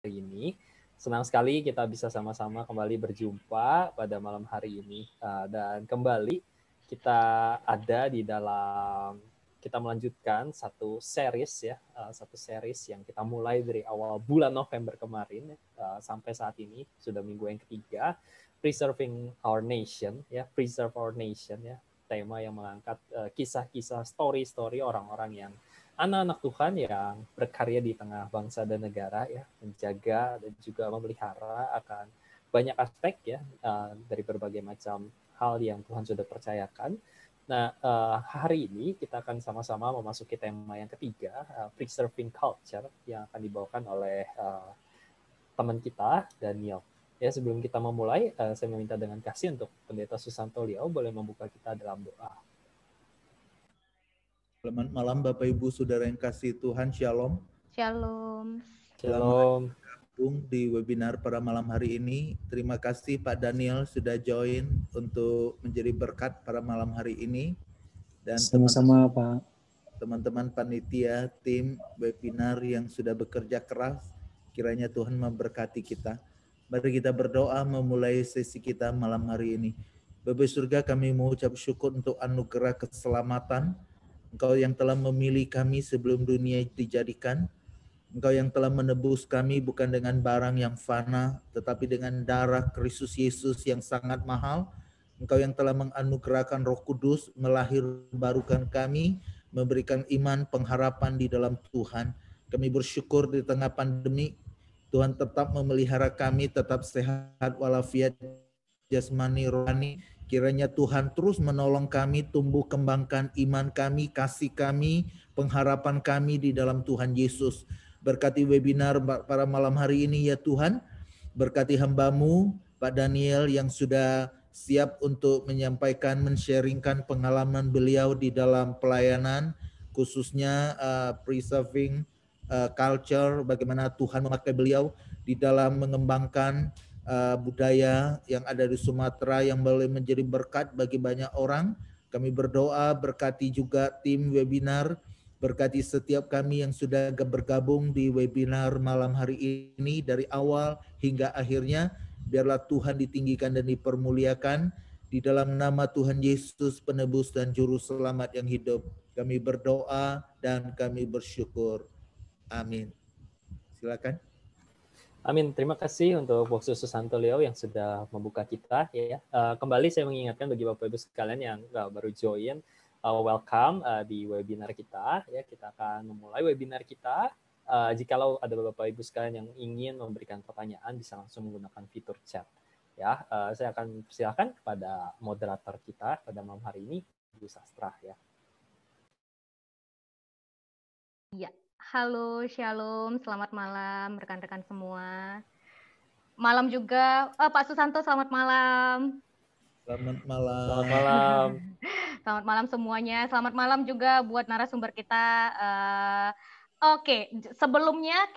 ini. Senang sekali kita bisa sama-sama kembali berjumpa pada malam hari ini. Dan kembali kita ada di dalam, kita melanjutkan satu series ya, satu series yang kita mulai dari awal bulan November kemarin sampai saat ini sudah minggu yang ketiga, Preserving Our Nation ya, Preserve Our Nation ya, tema yang mengangkat kisah-kisah, story-story orang-orang yang anak-anak Tuhan yang berkarya di tengah bangsa dan negara ya, menjaga dan juga memelihara akan banyak aspek ya, dari berbagai macam hal yang Tuhan sudah percayakan. Nah, hari ini kita akan sama-sama memasuki tema yang ketiga, Preserving Culture, yang akan dibawakan oleh teman kita, Daniel. Ya, sebelum kita memulai, saya meminta dengan kasih untuk Pendeta Susanto Liao boleh membuka kita dalam doa. Selamat malam Bapak Ibu Saudara yang kasih Tuhan, Shalom. Shalom. Shalom. Bergabung di webinar pada malam hari ini. Terima kasih Pak Daniel sudah join untuk menjadi berkat pada malam hari ini. Dan sama-sama Pak. Teman-teman panitia, tim webinar yang sudah bekerja keras, kiranya Tuhan memberkati kita. Mari kita berdoa memulai sesi kita malam hari ini. Bapa surga, kami mengucap syukur untuk anugerah keselamatan. Engkau yang telah memilih kami sebelum dunia dijadikan. Engkau yang telah menebus kami bukan dengan barang yang fana, tetapi dengan darah Kristus Yesus yang sangat mahal. Engkau yang telah menganugerahkan Roh Kudus, melahirbarukan kami, memberikan iman, pengharapan di dalam Tuhan. Kami bersyukur di tengah pandemi, Tuhan tetap memelihara kami, tetap sehat walafiat jasmani rohani. Kiranya Tuhan terus menolong kami, tumbuh kembangkan iman kami, kasih kami, pengharapan kami di dalam Tuhan Yesus. Berkati webinar pada malam hari ini ya Tuhan. Berkati hamba-Mu, Pak Daniel yang sudah siap untuk menyampaikan, men-sharingkan pengalaman beliau di dalam pelayanan, khususnya preserving culture, bagaimana Tuhan memakai beliau di dalam mengembangkan budaya yang ada di Sumatera yang boleh menjadi berkat bagi banyak orang. Kami berdoa berkati juga tim webinar, berkati setiap kami yang sudah bergabung di webinar malam hari ini dari awal hingga akhirnya. Biarlah Tuhan ditinggikan dan dipermuliakan di dalam nama Tuhan Yesus penebus dan juru selamat yang hidup. Kami berdoa dan kami bersyukur. Amin. Silakan. Amin. Terima kasih untuk Boksu Susanto Leo yang sudah membuka kita. Ya, kembali saya mengingatkan bagi Bapak Ibu sekalian yang baru join, welcome di webinar kita. Ya, kita akan memulai webinar kita. Jikalau ada Bapak Ibu sekalian yang ingin memberikan pertanyaan, bisa langsung menggunakan fitur chat. Ya, saya akan persilakan kepada moderator kita pada malam hari ini, Bu Sastra. Ya. Ya. Halo, shalom, selamat malam rekan-rekan semua. Malam juga, Pak Susanto, selamat malam. Selamat malam. Selamat malam. Selamat malam semuanya. Selamat malam juga buat narasumber kita. Oke, sebelumnya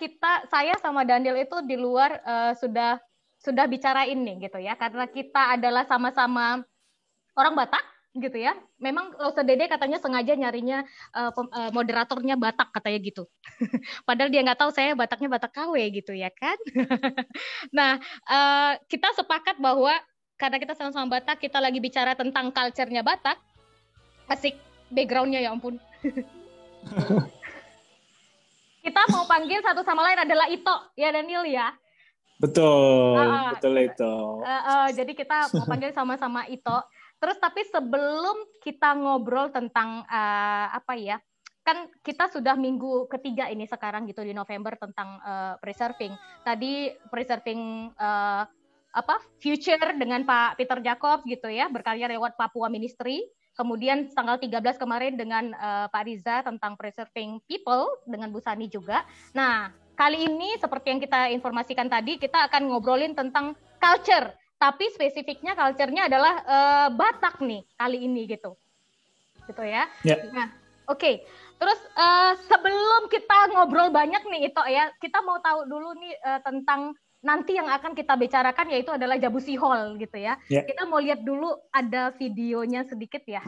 saya sama Daniel itu di luar sudah bicarain nih gitu ya, karena kita adalah sama-sama orang Batak. Gitu ya, memang Lose Dede katanya sengaja nyarinya moderatornya Batak katanya gitu. Padahal dia nggak tahu saya Bataknya Batak KW gitu ya kan. Nah, kita sepakat bahwa karena kita sama-sama Batak, kita lagi bicara tentang culture-nya Batak. Asik background-nya ya ampun. Kita mau panggil satu sama lain adalah Ito ya Daniel ya. Betul, betul itu. Jadi kita mau panggil sama-sama Ito. Terus tapi sebelum kita ngobrol tentang kan kita sudah minggu ketiga ini sekarang gitu di November tentang preserving. Tadi preserving future dengan Pak Peter Jacobs gitu ya, berkarya lewat Papua Ministry. Kemudian tanggal 13 kemarin dengan Pak Riza tentang preserving people dengan Bu Sani juga. Nah, kali ini seperti yang kita informasikan tadi, kita akan ngobrolin tentang culture. Tapi spesifiknya culture-nya adalah Batak nih kali ini gitu ya. Nah, oke. Terus sebelum kita ngobrol banyak nih Ito ya, kita mau tahu dulu nih tentang nanti yang akan kita bicarakan yaitu adalah Jabusi Hall gitu ya. Kita mau lihat dulu ada videonya sedikit ya.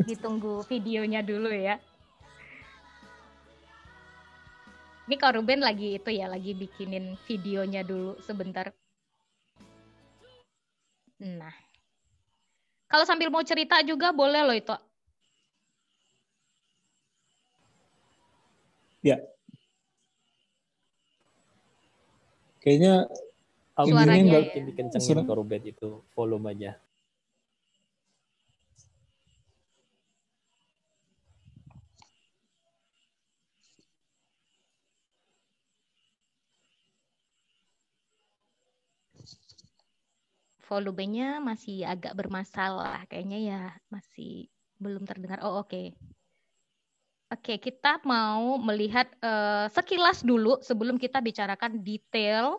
Ditunggu videonya dulu ya. Ini Kak Ruben lagi lagi bikinin videonya dulu sebentar. Nah, kalau sambil mau cerita juga boleh loh itu. Ya. Kayaknya Suaranya enggak Mungkin dikencengin ke Ruben itu volumenya. volumenya masih agak bermasalah. Kayaknya ya masih belum terdengar. Oh, oke. Oke, kita mau melihat sekilas dulu sebelum kita bicarakan detail,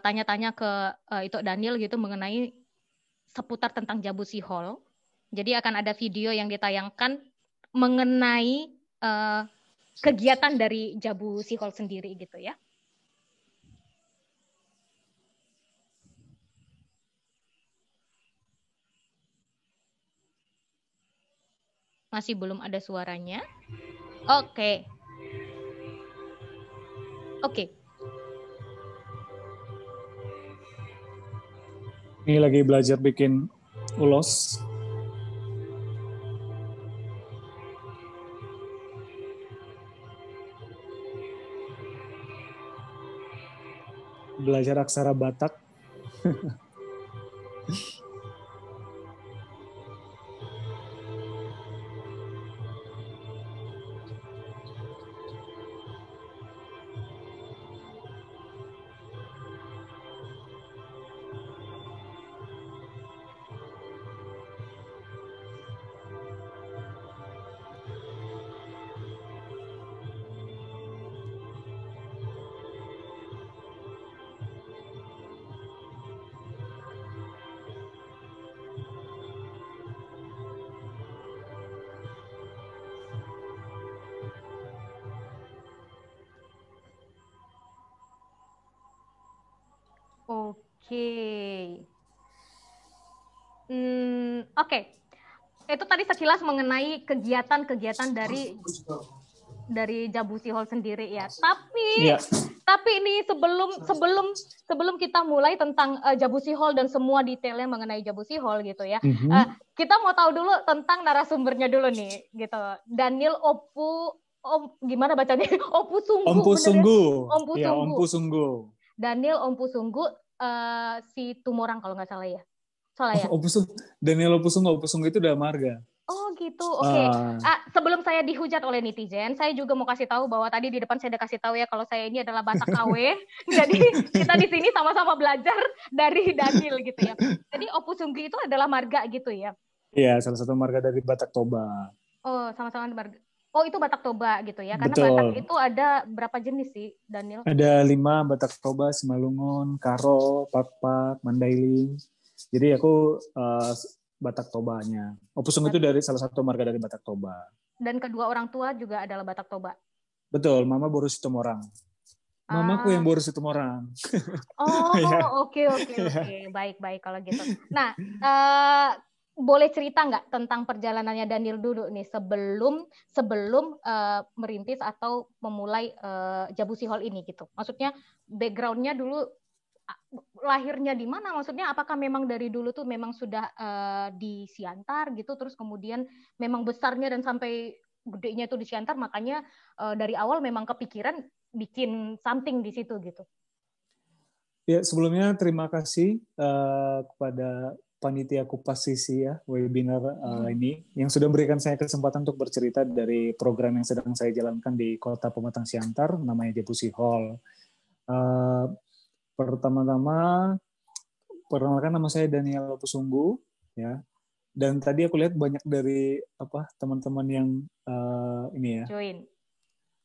tanya-tanya ke itu Daniel gitu mengenai seputar tentang Jabusi Hall. Jadi akan ada video yang ditayangkan mengenai kegiatan dari Jabusi Hall sendiri gitu ya. Masih belum ada suaranya. Oke. Oke. Ini lagi belajar bikin ulos. Belajar aksara Batak. Oke. Oke. Itu tadi sekilas mengenai kegiatan-kegiatan dari Jabusi Hall sendiri ya. Tapi ini sebelum kita mulai tentang Jabusi Hall dan semua detailnya mengenai Jabusi Hall gitu ya. Kita mau tahu dulu tentang narasumbernya dulu nih gitu. Daniel gimana bacanya? Ompu Sunggu. Daniel Ompu Sunggu si Tumorang kalau nggak salah ya. Salah ya? Daniel Ompu Sunggu itu udah marga. Oh gitu, oke. Sebelum saya dihujat oleh netizen, saya juga mau kasih tahu bahwa tadi di depan saya udah kasih tahu ya kalau saya ini adalah Batak KW. Jadi kita di sini sama-sama belajar dari Daniel gitu ya. Jadi Ompu Sunggu itu adalah marga gitu ya? Iya, salah satu marga dari Batak Toba. Oh, sama-sama marga. Oh, itu Batak Toba gitu ya? Karena Betul. Batak itu ada berapa jenis sih, Daniel? Ada 5, Batak Toba, Simalungun, Karo, Pakpak, Mandailing. Jadi aku Batak Tobanya. Ompu Sunggu itu dari salah satu marga dari Batak Toba. Dan kedua orang tua juga adalah Batak Toba? Betul, Mama Boru Situmorang. Mamaku yang Boru Situmorang. Oh, oke. Baik kalau gitu. Nah, boleh cerita nggak tentang perjalanannya Daniel dulu nih sebelum merintis atau memulai Jabusi Hall ini gitu. Maksudnya background-nya dulu lahirnya di mana? Maksudnya apakah memang dari dulu tuh memang sudah di Siantar gitu, terus kemudian memang besarnya dan sampai gedenya itu di Siantar, makanya dari awal memang kepikiran bikin something di situ gitu. Ya, sebelumnya terima kasih kepada panitia Kupas Sisi ya, webinar ini yang sudah memberikan saya kesempatan untuk bercerita dari program yang sedang saya jalankan di Kota Pematang Siantar, namanya Jabusi Hall. Pertama-tama, perkenalkan nama saya Daniel Ompu Sunggu ya. Dan tadi aku lihat banyak dari teman-teman yang ini ya. Join.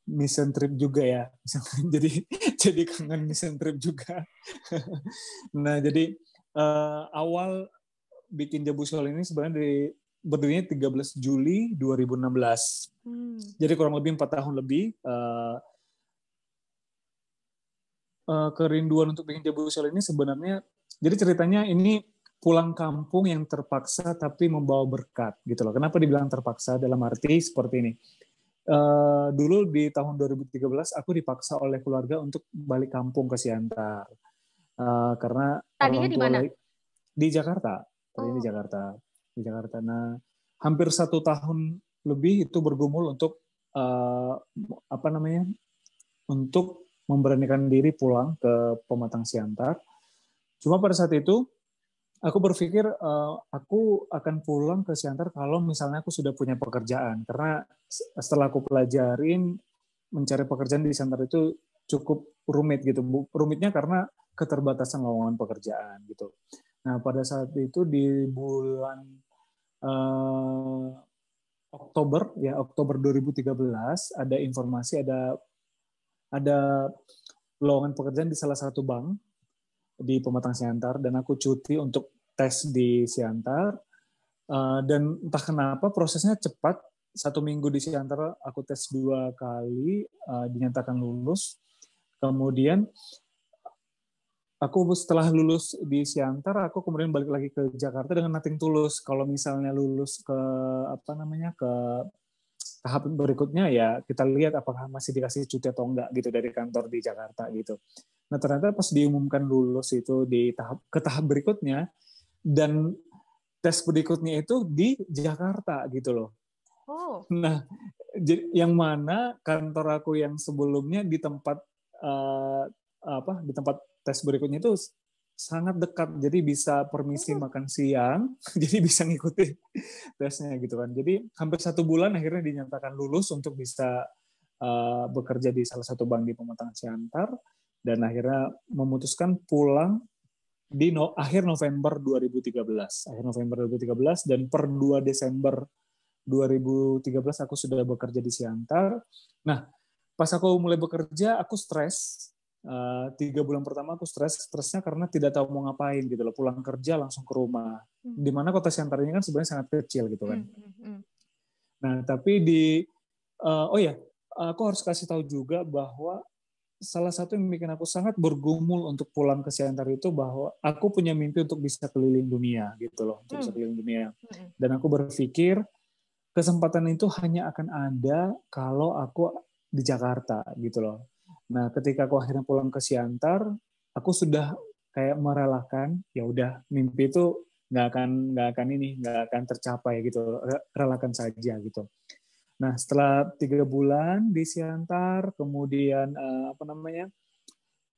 Mission trip juga ya. jadi kangen mission trip juga. Nah, jadi awal bikin Jabusi Hall ini sebenarnya berdirinya 13 Juli 2016. Jadi kurang lebih 4 tahun lebih. Kerinduan untuk bikin Jabusi Hall ini sebenarnya, jadi ceritanya ini pulang kampung yang terpaksa tapi membawa berkat gitu loh. Kenapa dibilang terpaksa? Dalam arti seperti ini. Dulu di tahun 2013 aku dipaksa oleh keluarga untuk balik kampung ke Siantar. Karena Tadinya orang di tua mana? di Jakarta. Tadinya di Jakarta. Di Jakarta. Nah, hampir 1 tahun lebih itu bergumul untuk untuk memberanikan diri pulang ke Pematang Siantar. Cuma pada saat itu aku berpikir aku akan pulang ke Siantar kalau misalnya aku sudah punya pekerjaan. Karena setelah aku pelajarin, mencari pekerjaan di Siantar itu cukup rumit gitu. Rumitnya karena keterbatasan lowongan pekerjaan gitu. Nah, pada saat itu di bulan Oktober 2013 ada informasi ada lowongan pekerjaan di salah satu bank di Pematang Siantar, dan aku cuti untuk tes di Siantar. Dan entah kenapa prosesnya cepat. 1 minggu di Siantar aku tes 2 kali, dinyatakan lulus. Kemudian aku setelah lulus di Siantar, aku kemudian balik lagi ke Jakarta dengan nothing tulus. Kalau misalnya lulus ke ke tahap berikutnya, ya kita lihat apakah masih dikasih cuti atau enggak gitu dari kantor di Jakarta gitu. Nah, ternyata pas diumumkan lulus itu ke tahap berikutnya, dan tes berikutnya itu di Jakarta gitu loh. Oh. Nah, yang mana kantor aku yang sebelumnya di tempat di tempat tes berikutnya itu sangat dekat, jadi bisa permisi makan siang, jadi bisa ngikutin tesnya gitu kan. Jadi hampir 1 bulan akhirnya dinyatakan lulus untuk bisa bekerja di salah satu bank di Pematang Siantar, dan akhirnya memutuskan pulang di akhir November 2013. Dan per 2 Desember 2013 aku sudah bekerja di Siantar. Nah, pas aku mulai bekerja, aku stres. 3 bulan pertama aku stresnya karena tidak tahu mau ngapain gitu loh. Pulang kerja langsung ke rumah. Dimana kota Siantar ini kan sebenarnya sangat kecil gitu kan. Nah, tapi aku harus kasih tahu juga bahwa salah satu yang bikin aku sangat bergumul untuk pulang ke Siantar itu bahwa aku punya mimpi untuk bisa keliling dunia gitu loh, untuk bisa keliling dunia. Dan aku berpikir kesempatan itu hanya akan ada kalau aku di Jakarta gitu loh. Nah, ketika aku akhirnya pulang ke Siantar, aku sudah kayak merelakan, ya udah mimpi itu nggak akan tercapai gitu, relakan saja gitu. Nah, setelah 3 bulan di Siantar, kemudian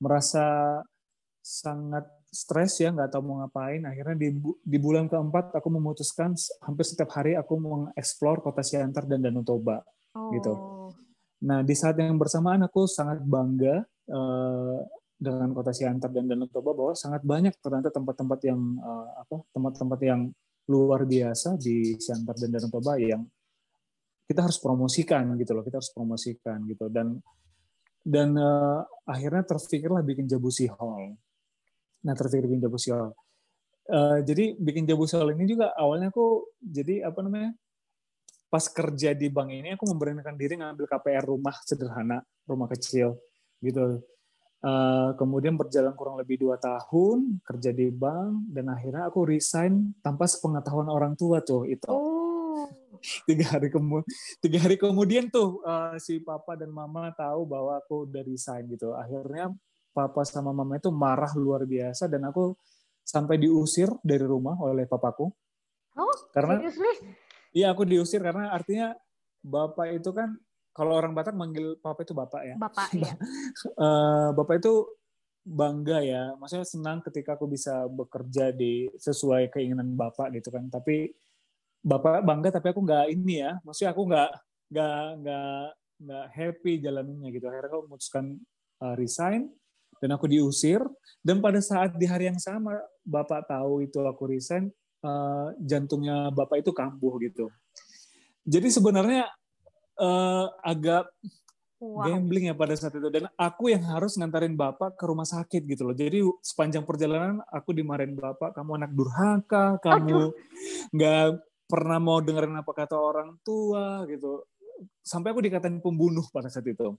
merasa sangat stres ya, nggak tahu mau ngapain. Akhirnya di bulan keempat aku memutuskan hampir setiap hari aku mengeksplor kota Siantar dan Danau Toba gitu. Nah, di saat yang bersamaan aku sangat bangga dengan kota Siantar dan Danau Toba bahwa sangat banyak ternyata tempat-tempat yang luar biasa di Siantar dan Danau Toba yang kita harus promosikan gitu loh, dan akhirnya terpikirlah bikin Jabusi Hall. Nah, jadi bikin Jabusi Hall ini juga awalnya aku jadi pas kerja di bank ini aku memberanikan diri ngambil KPR rumah sederhana, rumah kecil gitu. Kemudian berjalan kurang lebih 2 tahun kerja di bank, dan akhirnya aku resign tanpa sepengetahuan orang tua tuh itu. 3 hari kemudian tuh si papa dan mama tahu bahwa aku udah resign gitu. Akhirnya papa sama mama itu marah luar biasa, dan aku sampai diusir dari rumah oleh papaku. Karena iya, aku diusir karena artinya bapak itu kan, kalau orang Batak manggil papa itu bapak ya. Bapak ya. Bapak itu bangga ya, maksudnya senang ketika aku bisa bekerja sesuai keinginan bapak gitu kan. Tapi bapak bangga, tapi aku nggak maksudnya aku nggak happy jalaninnya gitu. Akhirnya aku memutuskan resign, dan aku diusir. Dan pada saat di hari yang sama bapak tahu itu aku resign, jantungnya bapak itu kambuh gitu. Jadi sebenarnya agak gambling ya pada saat itu, dan aku yang harus ngantarin bapak ke rumah sakit gitu loh. Jadi sepanjang perjalanan aku dimarahin bapak, kamu anak durhaka, kamu nggak pernah mau dengerin apa kata orang tua gitu. Sampai aku dikatain pembunuh pada saat itu.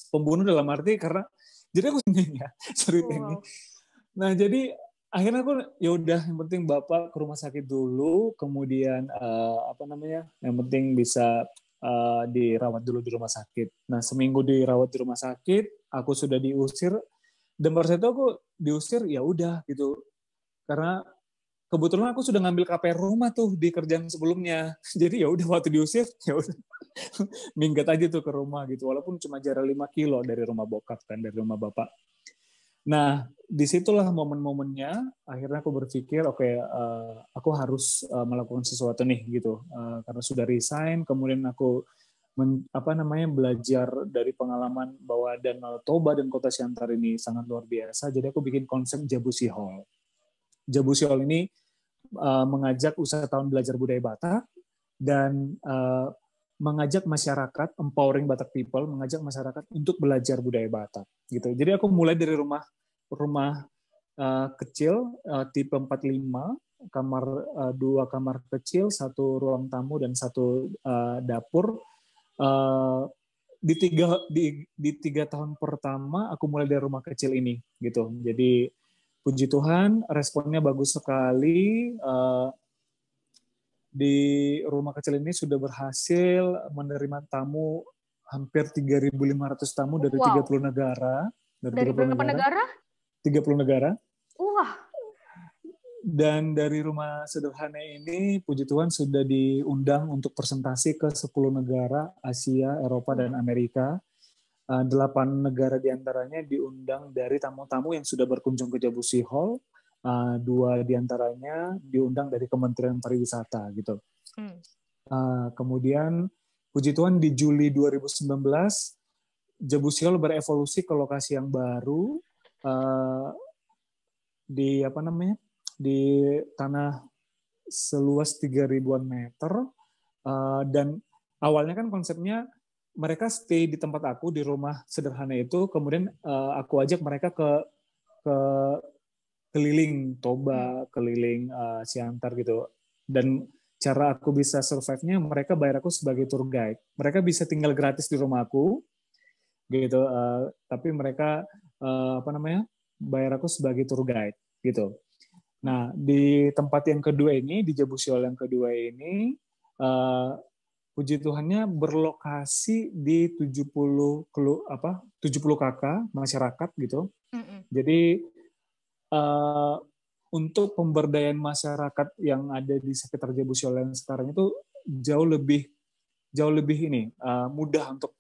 Pembunuh dalam arti karena, jadi aku ini ya cerita ini. Nah, jadi akhirnya aku ya udah, yang penting Bapak ke rumah sakit dulu, kemudian yang penting bisa dirawat dulu di rumah sakit. Nah, seminggu dirawat di rumah sakit, aku sudah diusir, dan pada saat itu aku diusir ya udah gitu, karena kebetulan aku sudah ngambil KPR rumah tuh di kerjaan sebelumnya. Jadi ya udah, waktu diusir ya udah minggat aja tuh ke rumah gitu, walaupun cuma jarak 5 kilo dari rumah bokap kan, dari rumah bapak. Nah, disitulah momen-momennya akhirnya aku berpikir oke, aku harus melakukan sesuatu nih gitu. Karena sudah resign, kemudian aku belajar dari pengalaman bahwa Danau Toba dan Kota Siantar ini sangat luar biasa. Jadi aku bikin konsep Jabusi Hall. Jabusi Hall ini mengajak wisatawan belajar budaya Batak dan mengajak masyarakat, empowering Batak people, mengajak masyarakat untuk belajar budaya Batak gitu. Jadi aku mulai dari rumah kecil tipe 45, kamar 2 kamar kecil, 1 ruang tamu dan 1 dapur. Di 3 tahun pertama aku mulai dari rumah kecil ini gitu. Jadi puji Tuhan, responnya bagus sekali. Di rumah kecil ini sudah berhasil menerima tamu hampir 3.500 tamu dari 30 negara. Dari berapa negara? 30 negara. Wah. Dan dari rumah sederhana ini, puji Tuhan sudah diundang untuk presentasi ke 10 negara, Asia, Eropa, dan Amerika. 8 negara diantaranya diundang dari tamu-tamu yang sudah berkunjung ke Jabusi Hall. 2 diantaranya diundang dari Kementerian Pariwisata gitu. Kemudian puji Tuhan di Juli 2019 Jabusi Hall berevolusi ke lokasi yang baru di tanah seluas 3.000-an meter, dan awalnya kan konsepnya mereka stay di tempat aku di rumah sederhana itu, kemudian aku ajak mereka ke keliling Toba, keliling Siantar gitu. Dan cara aku bisa survive-nya, mereka bayar aku sebagai tour guide. Mereka bisa tinggal gratis di rumah aku, gitu. Tapi mereka bayar aku sebagai tour guide, gitu. Nah, di tempat yang kedua ini, di Jabusi Hall yang kedua ini, puji Tuhannya berlokasi di 70 KK masyarakat gitu. Jadi untuk pemberdayaan masyarakat yang ada di sekitar Jabusi Hall yang sekarang itu jauh lebih mudah untuk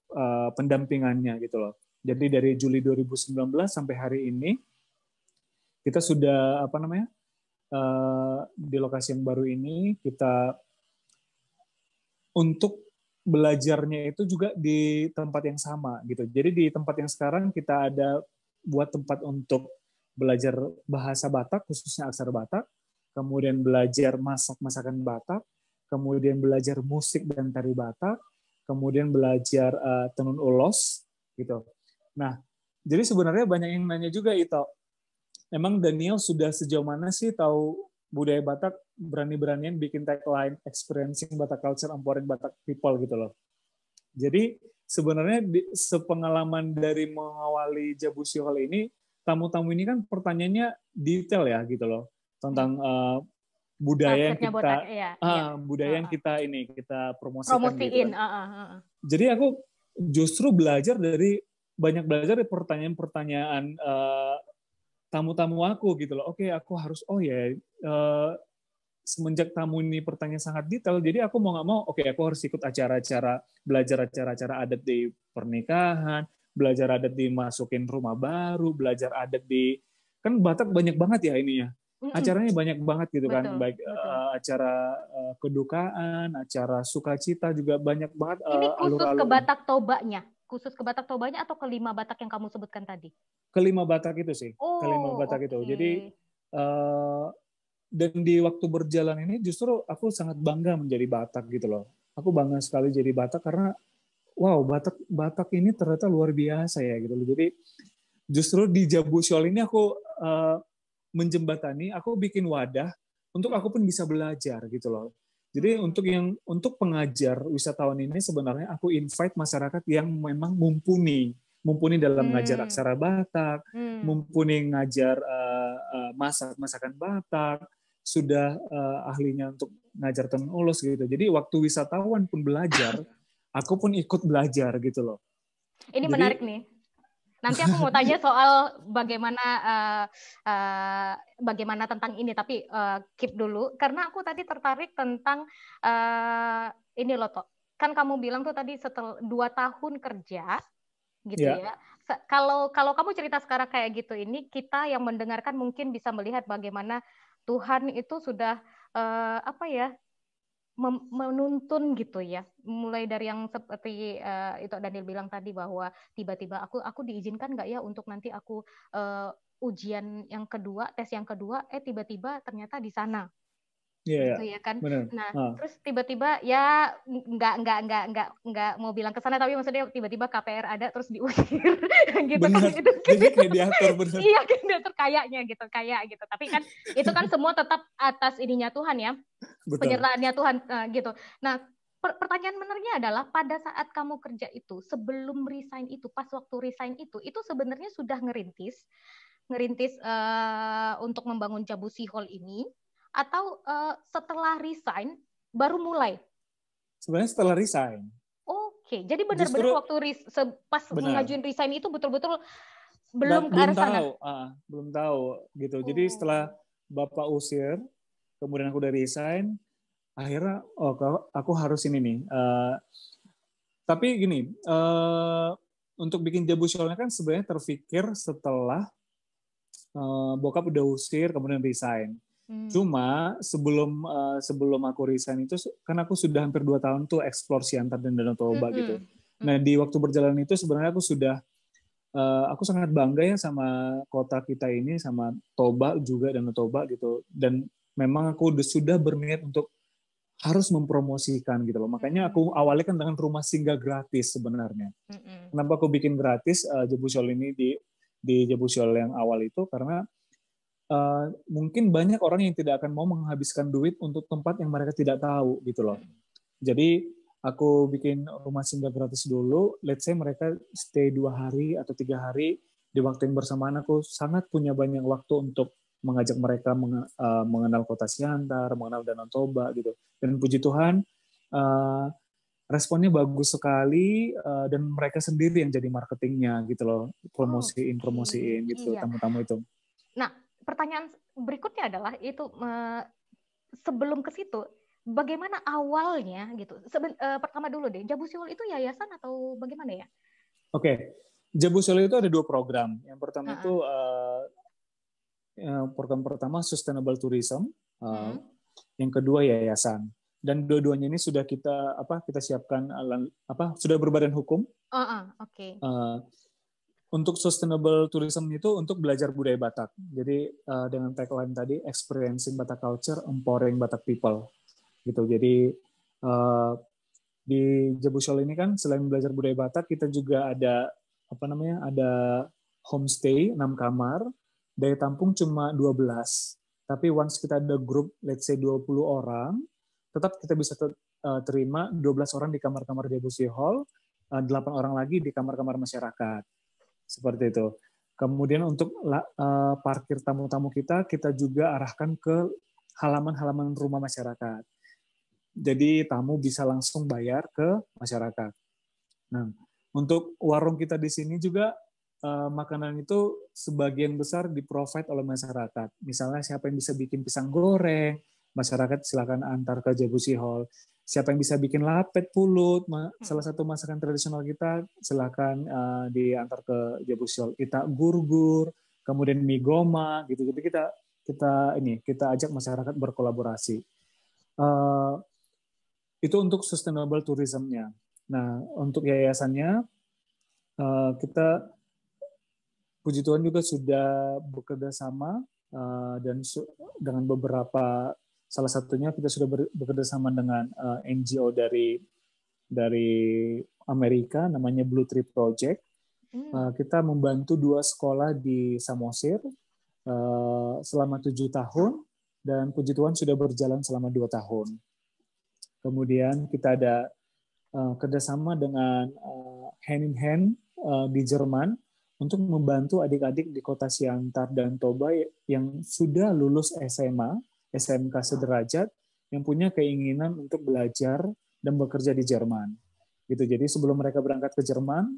pendampingannya gitu loh. Jadi dari Juli 2019 sampai hari ini kita sudah di lokasi yang baru ini, kita untuk belajarnya itu juga di tempat yang sama gitu. Jadi di tempat yang sekarang kita ada buat tempat untuk belajar bahasa Batak, khususnya aksara Batak, kemudian belajar masak-masakan Batak, kemudian belajar musik dan tari Batak, kemudian belajar tenun ulos gitu. Nah, jadi sebenarnya banyak yang nanya juga, Ito, emang Daniel sudah sejauh mana sih tahu budaya Batak, berani-beranian bikin tagline experiencing Batak culture, empowering Batak people gitu loh. Jadi sebenarnya sepengalaman dari mengawali Jabusi Hall ini, tamu-tamu ini kan pertanyaannya detail ya gitu loh, tentang budaya yang kita budaya yang kita promosikan gitu kan. Jadi aku justru belajar dari pertanyaan-pertanyaan tamu-tamu aku gitu loh. Oke, aku harus semenjak tamu ini pertanyaan sangat detail, jadi aku mau nggak mau, aku harus ikut belajar acara-acara adat di pernikahan, belajar adat dimasukin rumah baru, belajar adat kan Batak banyak banget ya ininya. Acaranya banyak banget gitu kan, baik acara kedukaan, acara sukacita juga banyak banget. Ini khusus ke Batak Tobanya? Khusus ke Batak Tobanya atau ke 5 Batak yang kamu sebutkan tadi? Ke 5 Batak itu sih, ke 5 Batak itu. Jadi dan di waktu berjalan ini justru aku sangat bangga menjadi Batak gitu loh. Aku bangga sekali jadi Batak karena wow, Batak ini ternyata luar biasa ya gitu loh. Jadi justru di Jabusi Hall ini aku menjembatani, aku bikin wadah untuk aku pun bisa belajar gitu loh. Jadi untuk pengajar wisatawan ini sebenarnya aku invite masyarakat yang memang mumpuni mumpuni dalam mengajar Hmm. aksara Batak, Hmm. mumpuni ngajar masakan Batak, sudah ahlinya untuk ngajar tenun ulos gitu. Jadi waktu wisatawan pun belajar, aku pun ikut belajar gitu loh. Ini Jadi menarik nih. Nanti aku mau tanya soal bagaimana tentang ini, tapi keep dulu karena aku tadi tertarik tentang ini loh Tok. Kan kamu bilang tuh tadi setelah 2 tahun kerja gitu ya, ya. Kalau kamu cerita sekarang kayak gitu, ini kita yang mendengarkan mungkin bisa melihat bagaimana Tuhan itu sudah apa ya, menuntun gitu ya, mulai dari yang seperti itu Daniel bilang tadi bahwa tiba-tiba aku diizinkan nggak ya untuk nanti aku ujian yang kedua, tes yang kedua, tiba-tiba ternyata di sana gitu ya, ya kan. benar. Nah, terus tiba-tiba ya nggak mau bilang ke sana, tapi maksudnya tiba-tiba KPR ada terus diusir gitu kan. Benar. Itu Jadi kayak diatur benar. iya kan, diatur kayaknya gitu, kayak gitu. Tapi kan itu kan semua tetap atas ininya Tuhan ya. Betul. Penyertaannya Tuhan gitu. Nah, pertanyaan menarik adalah pada saat kamu kerja itu, sebelum resign itu, pas waktu resign itu sebenarnya sudah ngerintis untuk membangun Jabusi Hall ini, atau setelah resign baru mulai? Sebenarnya setelah resign. Oke, jadi benar-benar waktu pas mengajuin resign itu betul-betul belum ke arah sana. Belum tahu gitu. Jadi setelah Bapak usir, kemudian aku udah resign, akhirnya aku harus ini nih. Tapi gini, untuk bikin Jabusi Hall kan sebenarnya terpikir setelah bokap udah usir, kemudian resign. Cuma sebelum aku resign itu, kan aku sudah hampir 2 tahun tuh eksplor Siantar dan Danau Toba gitu. Nah di waktu berjalan itu sebenarnya aku sangat bangga ya sama kota kita ini, sama Toba juga, Danau Toba gitu. Dan memang aku sudah berniat untuk harus mempromosikan gitu loh. Makanya aku awalnya kan dengan rumah singgah gratis sebenarnya. Kenapa aku bikin gratis Jabusi Hall ini di Jabusi Hall yang awal itu, karena mungkin banyak orang yang tidak akan mau menghabiskan duit untuk tempat yang mereka tidak tahu gitu loh. Jadi aku bikin rumah singgah gratis dulu. Let's say mereka stay 2 hari atau 3 hari, di waktu yang bersamaan aku sangat punya banyak waktu untuk mengajak mereka mengenal kota Siantar, mengenal Danau Toba gitu. Dan puji Tuhan responnya bagus sekali, dan mereka sendiri yang jadi marketingnya gitu loh, promosiin gitu tamu-tamu itu. Nah, pertanyaan berikutnya adalah itu sebelum ke situ, bagaimana awalnya gitu? Pertama dulu deh, Jabusi Hall itu yayasan atau bagaimana ya? Oke, Jabusi Hall itu ada 2 program. Yang pertama itu program pertama Sustainable Tourism, yang kedua yayasan. Dan dua-duanya ini sudah kita siapkan sudah berbadan hukum. Oke. Untuk Sustainable Tourism itu untuk belajar budaya Batak. Jadi dengan tagline tadi, experiencing Batak culture, empowering Batak people. Gitu. Jadi di Jabusi Hall ini kan selain belajar budaya Batak, kita juga ada ada homestay 6 kamar, daya tampung cuma 12. Tapi once kita ada grup, let's say 20 orang, tetap kita bisa terima 12 orang di kamar-kamar Jabusi Hall, 8 orang lagi di kamar-kamar masyarakat. Seperti itu. Kemudian untuk parkir tamu-tamu kita juga arahkan ke halaman-halaman rumah masyarakat. Jadi tamu bisa langsung bayar ke masyarakat. Nah, untuk warung kita di sini juga makanan itu sebagian besar di-provide oleh masyarakat. Misalnya siapa yang bisa bikin pisang goreng, masyarakat silakan antar ke Jabusi Hall. Siapa yang bisa bikin lapet pulut, salah satu masakan tradisional kita, silakan diantar ke Jabusi Hall. Kita gurgur, kemudian mie goma, gitu. Jadi kita ajak masyarakat berkolaborasi. Itu untuk sustainable tourism-nya. Nah, untuk yayasannya, kita puji Tuhan juga sudah bekerja sama dan dengan beberapa, salah satunya kita sudah bekerja sama dengan NGO dari Amerika, namanya Blue Tree Project. Kita membantu 2 sekolah di Samosir selama 7 tahun, dan puji Tuhan sudah berjalan selama 2 tahun. Kemudian kita ada kerjasama dengan hand in hand di Jerman untuk membantu adik-adik di kota Siantar dan Toba yang sudah lulus SMA, SMK sederajat, yang punya keinginan untuk belajar dan bekerja di Jerman. Gitu. Jadi sebelum mereka berangkat ke Jerman,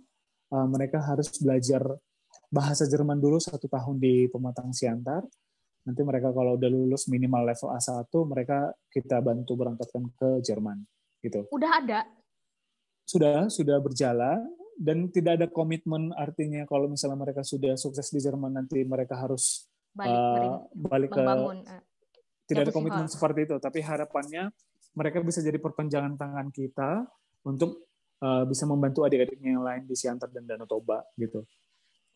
mereka harus belajar bahasa Jerman dulu 1 tahun di Pematang Siantar. Nanti mereka kalau udah lulus minimal level A1, mereka kita bantu berangkatkan ke Jerman. Gitu. Udah ada? Sudah berjalan. Dan tidak ada komitmen, artinya kalau misalnya mereka sudah sukses di Jerman nanti mereka harus balik ke tidak ada komitmen seperti itu, tapi harapannya mereka bisa jadi perpanjangan tangan kita untuk bisa membantu adik-adiknya yang lain di Siantar dan Danau Toba gitu.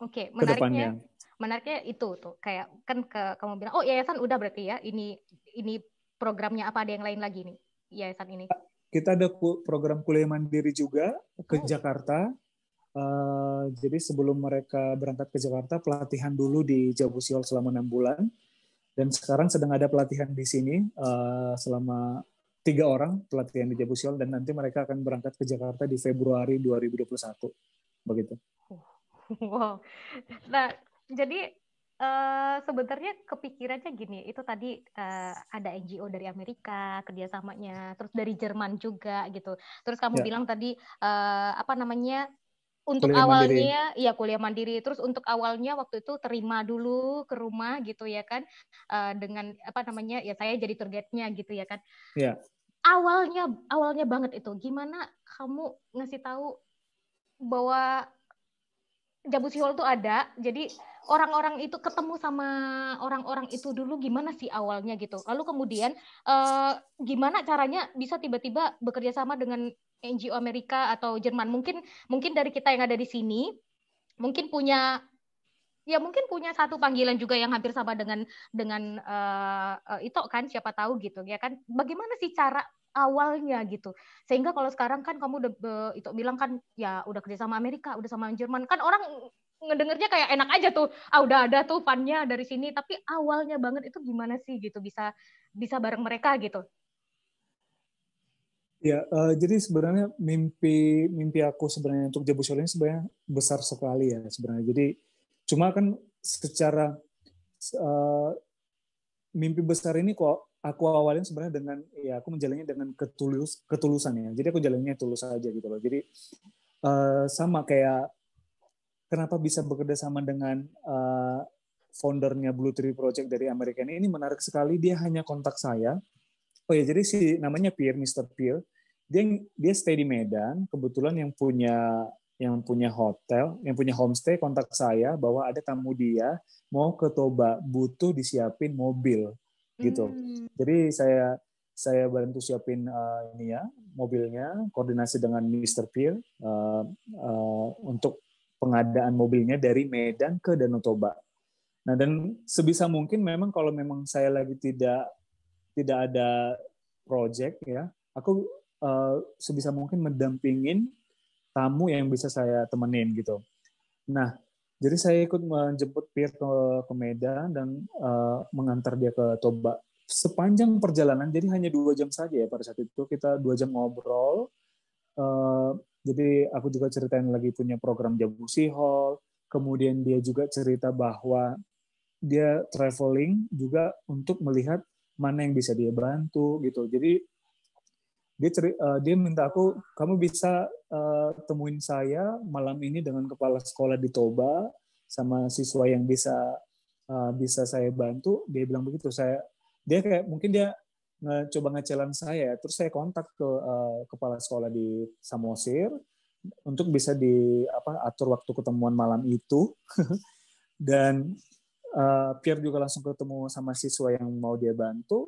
Oke, menariknya itu tuh kayak kan kamu bilang yayasan udah berarti ya ini programnya apa, ada yang lain lagi nih yayasan ini? Kita ada program kuliah mandiri juga ke Jakarta. Jadi sebelum mereka berangkat ke Jakarta, pelatihan dulu di Jabusiol selama 6 bulan. Dan sekarang sedang ada pelatihan di sini selama 3 orang pelatihan di Jabusiol, dan nanti mereka akan berangkat ke Jakarta di Februari 2021. Begitu. Wow. Nah, jadi sebenarnya kepikirannya gini, itu tadi ada NGO dari Amerika kerjasamanya, terus dari Jerman juga gitu. Terus kamu bilang tadi untuk kuliah awalnya mandiri. Ya kuliah mandiri, terus untuk awalnya waktu itu terima dulu ke rumah gitu ya kan, dengan ya saya jadi tour guide-nya gitu ya kan. Yeah. Awalnya banget itu gimana kamu ngasih tahu bahwa Jabusiol itu ada, jadi orang-orang itu ketemu sama orang-orang itu dulu gimana sih awalnya gitu. Lalu kemudian gimana caranya bisa tiba-tiba bekerja sama dengan NGO Amerika atau Jerman. Mungkin dari kita yang ada di sini mungkin punya satu panggilan juga yang hampir sama dengan itu kan, siapa tahu gitu ya kan. Bagaimana sih cara awalnya gitu, sehingga kalau sekarang kan kamu itu bilang kan ya udah kerja sama Amerika, udah sama Jerman, kan orang ngedengernya kayak enak aja tuh, udah ada tuh funnya dari sini, tapi awalnya banget itu gimana sih gitu bisa bareng mereka gitu. Ya, jadi sebenarnya mimpi aku sebenarnya untuk Jabusiol ini sebenarnya besar sekali ya sebenarnya. Jadi cuma kan secara mimpi besar ini kok aku awalnya sebenarnya dengan aku menjalannya dengan ketulusan ya. Jadi aku jalannya tulus aja gitu loh. Jadi sama kayak kenapa bisa bekerja sama dengan foundernya Blue Tree Project dari Amerika ini menarik sekali. Dia hanya kontak saya. Oh ya, jadi si namanya Mr. Pierre. Dia stay di Medan. Kebetulan yang punya hotel, yang punya homestay kontak saya bahwa ada tamu dia mau ke Toba, butuh disiapin mobil gitu. Jadi saya bantu siapin mobilnya, koordinasi dengan Mr. Pierre untuk pengadaan mobilnya dari Medan ke Danau Toba. Nah, dan sebisa mungkin memang kalau memang saya lagi tidak ada project ya, aku sebisa mungkin mendampingin tamu yang bisa saya temenin gitu. Nah, jadi saya ikut menjemput Pierre ke Medan dan mengantar dia ke Toba. Sepanjang perjalanan, jadi hanya 2 jam saja ya pada saat itu, kita 2 jam ngobrol. Jadi aku juga ceritain lagi punya program Jabusiol, kemudian dia juga cerita bahwa dia traveling juga untuk melihat mana yang bisa dia bantu gitu. Jadi dia minta aku, kamu bisa temuin saya malam ini dengan kepala sekolah di Toba sama siswa yang bisa saya bantu. Dia bilang begitu. Dia kayak mungkin dia coba nge-challenge saya. Terus saya kontak ke kepala sekolah di Samosir untuk bisa atur waktu ketemuan malam itu. Dan Pierre juga langsung ketemu sama siswa yang mau dia bantu.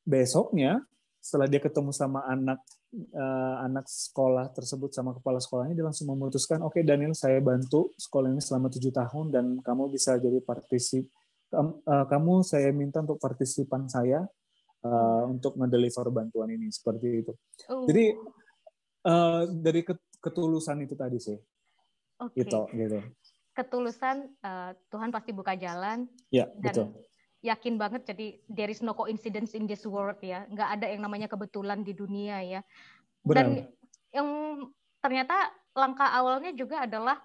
Besoknya setelah dia ketemu sama anak sekolah tersebut sama kepala sekolahnya, dia langsung memutuskan, oke, Daniel, saya bantu sekolah ini selama 7 tahun dan kamu bisa jadi kamu saya minta untuk partisipan saya untuk ngedeliver bantuan ini, seperti itu. Jadi dari ketulusan itu tadi sih. Gitu. Ketulusan, Tuhan pasti buka jalan. Ya, dan betul. Yakin banget, jadi there is no coincidence in this world ya, nggak ada yang namanya kebetulan di dunia ya. Benar. Dan yang ternyata langkah awalnya juga adalah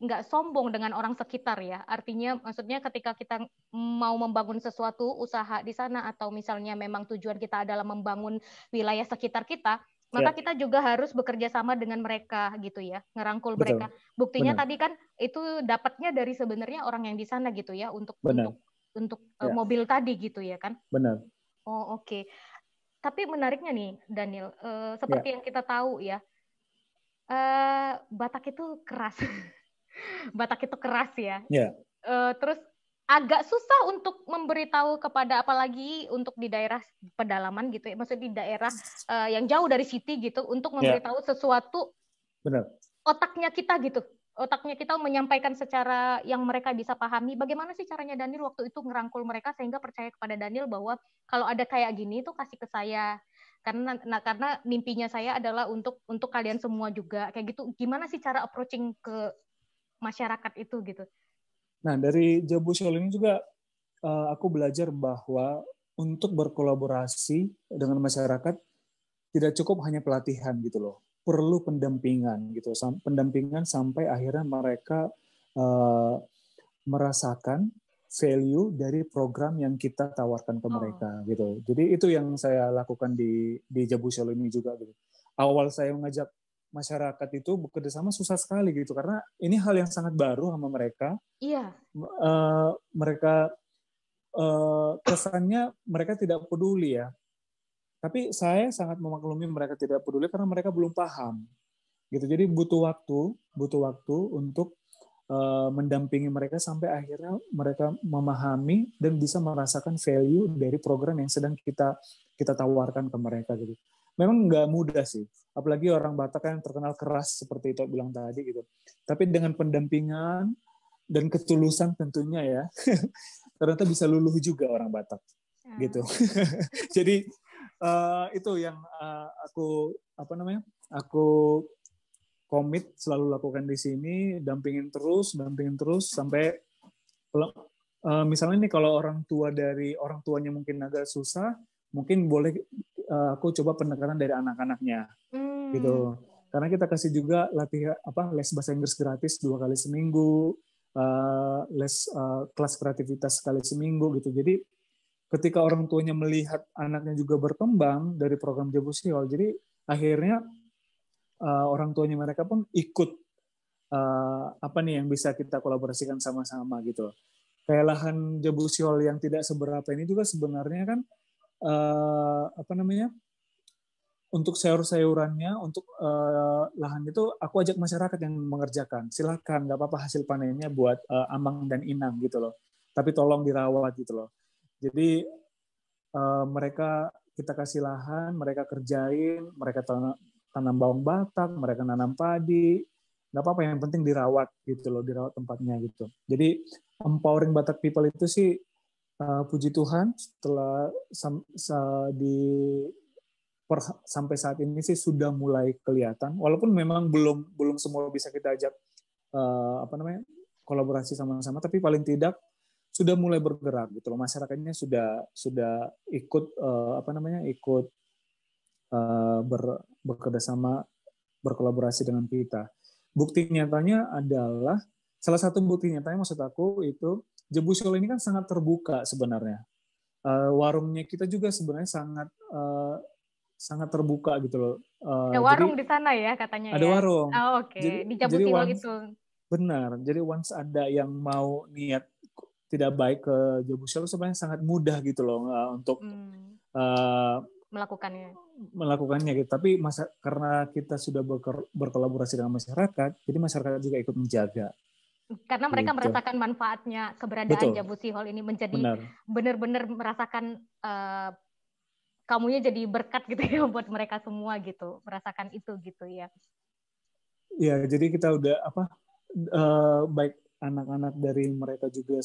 nggak sombong dengan orang sekitar ya. Artinya maksudnya ketika kita mau membangun sesuatu usaha di sana atau misalnya memang tujuan kita adalah membangun wilayah sekitar kita, maka kita juga harus bekerja sama dengan mereka gitu ya, ngerangkul mereka. Buktinya tadi kan itu dapatnya dari sebenarnya orang yang di sana gitu ya untuk mobil tadi gitu ya kan. Benar. Oh oke. Tapi menariknya nih Daniel, seperti yang kita tahu ya, Batak itu keras. Batak itu keras ya. Terus agak susah untuk memberitahu kepada apalagi untuk di daerah pedalaman gitu ya, maksudnya di daerah yang jauh dari city gitu untuk memberitahu sesuatu. Benar. Otaknya kita gitu. Otaknya kita menyampaikan secara yang mereka bisa pahami. Bagaimana sih caranya Daniel waktu itu ngerangkul mereka sehingga percaya kepada Daniel bahwa kalau ada kayak gini tuh kasih ke saya. Karena mimpinya saya adalah untuk kalian semua juga kayak gitu. Gimana sih cara approaching ke masyarakat itu gitu? Nah, dari Jabusiol ini juga aku belajar bahwa untuk berkolaborasi dengan masyarakat tidak cukup hanya pelatihan gitu loh. Perlu pendampingan gitu. Pendampingan sampai akhirnya mereka merasakan value dari program yang kita tawarkan ke mereka gitu. Jadi itu yang saya lakukan di Jabusiol ini juga gitu. Awal saya mengajak masyarakat itu bekerja sama susah sekali gitu karena ini hal yang sangat baru sama mereka. Iya. Mereka kesannya mereka tidak peduli ya. Tapi saya sangat memaklumi mereka tidak peduli karena mereka belum paham. Gitu. Jadi butuh waktu untuk mendampingi mereka sampai akhirnya mereka memahami dan bisa merasakan value dari program yang sedang kita tawarkan ke mereka gitu. Memang nggak mudah sih, apalagi orang Batak yang terkenal keras seperti itu bilang tadi gitu. Tapi dengan pendampingan dan ketulusan tentunya ya, ternyata bisa luluh juga orang Batak gitu. Jadi itu yang aku komit selalu lakukan di sini, dampingin terus sampai misalnya nih kalau orang tuanya mungkin agak susah, mungkin boleh aku coba pendekatan dari anak-anaknya gitu. Karena kita kasih juga les bahasa Inggris gratis 2 kali seminggu, les kelas kreativitas sekali seminggu gitu. Jadi ketika orang tuanya melihat anaknya juga berkembang dari program Jabusiol, jadi akhirnya orang tuanya mereka pun ikut apa nih yang bisa kita kolaborasikan sama-sama gitu. Kayak lahan Jabusiol yang tidak seberapa ini juga sebenarnya kan untuk sayur-sayurannya, untuk lahan itu aku ajak masyarakat yang mengerjakan. Silakan, nggak apa-apa hasil panennya buat Amang dan Inang gitu loh. Tapi tolong dirawat gitu loh. Jadi mereka kita kasih lahan, mereka kerjain, mereka tanam bawang Batak, mereka nanam padi, nggak apa-apa yang penting dirawat gitu loh, dirawat tempatnya gitu. Jadi empowering Batak people itu sih puji Tuhan setelah sampai saat ini sih sudah mulai kelihatan, walaupun memang belum semua bisa kita ajak kolaborasi sama-sama, tapi paling tidak sudah mulai bergerak gitu loh, masyarakatnya sudah ikut ikut bekerja sama, berkolaborasi dengan kita. Bukti nyatanya adalah, salah satu bukti nyatanya maksud aku itu, Jabusiol ini kan sangat terbuka sebenarnya. Warungnya kita juga sebenarnya sangat terbuka gitu loh. Ada warung di sana ya katanya. Ada warung. Oh, oke. Di Jabusiol itu. Benar. Jadi once ada yang mau niat tidak baik ke Jabusiol sebenarnya sangat mudah gitu loh untuk melakukannya gitu. Tapi karena kita sudah berkolaborasi dengan masyarakat, jadi masyarakat juga ikut menjaga. Karena mereka merasakan manfaatnya keberadaan Jabusiol ini, menjadi benar-benar merasakan kamunya jadi berkat gitu ya buat mereka semua gitu, merasakan itu gitu ya. Iya, jadi kita udah baik anak-anak dari mereka juga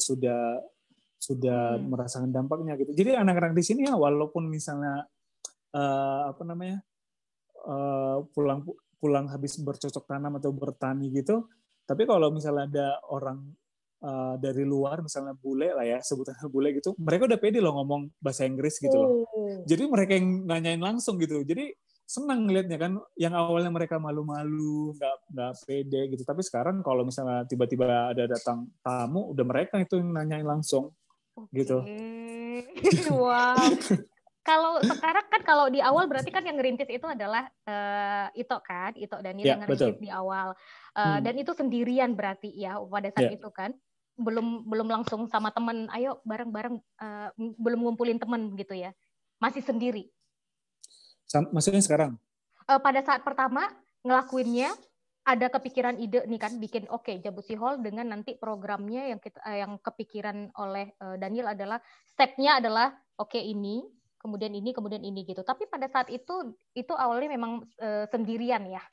sudah merasakan dampaknya gitu. Jadi anak-anak di sini ya walaupun misalnya pulang habis bercocok tanam atau bertani gitu, tapi kalau misalnya ada orang dari luar, misalnya bule lah ya, sebutannya bule gitu, mereka udah pede loh ngomong bahasa Inggris gitu loh. Jadi mereka yang nanyain langsung gitu. Jadi senang ngelihatnya kan, yang awalnya mereka malu-malu, nggak pede gitu, tapi sekarang kalau misalnya tiba-tiba ada datang tamu, udah mereka itu yang nanyain langsung gitu. Wow. Kalau sekarang kan kalau di awal berarti kan yang ngerintis itu adalah Ito Daniel Ya, yang ngerintis betul. di awal. Dan itu sendirian berarti ya pada saat itu kan. Belum langsung sama teman, ayo bareng-bareng, belum ngumpulin teman gitu ya. Masih sendiri. Maksudnya sekarang? Pada saat pertama ngelakuinnya ada kepikiran ide nih kan, bikin Jabusi Hall dengan nanti programnya yang kepikiran oleh Daniel adalah step-nya adalah ini, kemudian ini gitu. Tapi pada saat itu awalnya memang sendirian ya.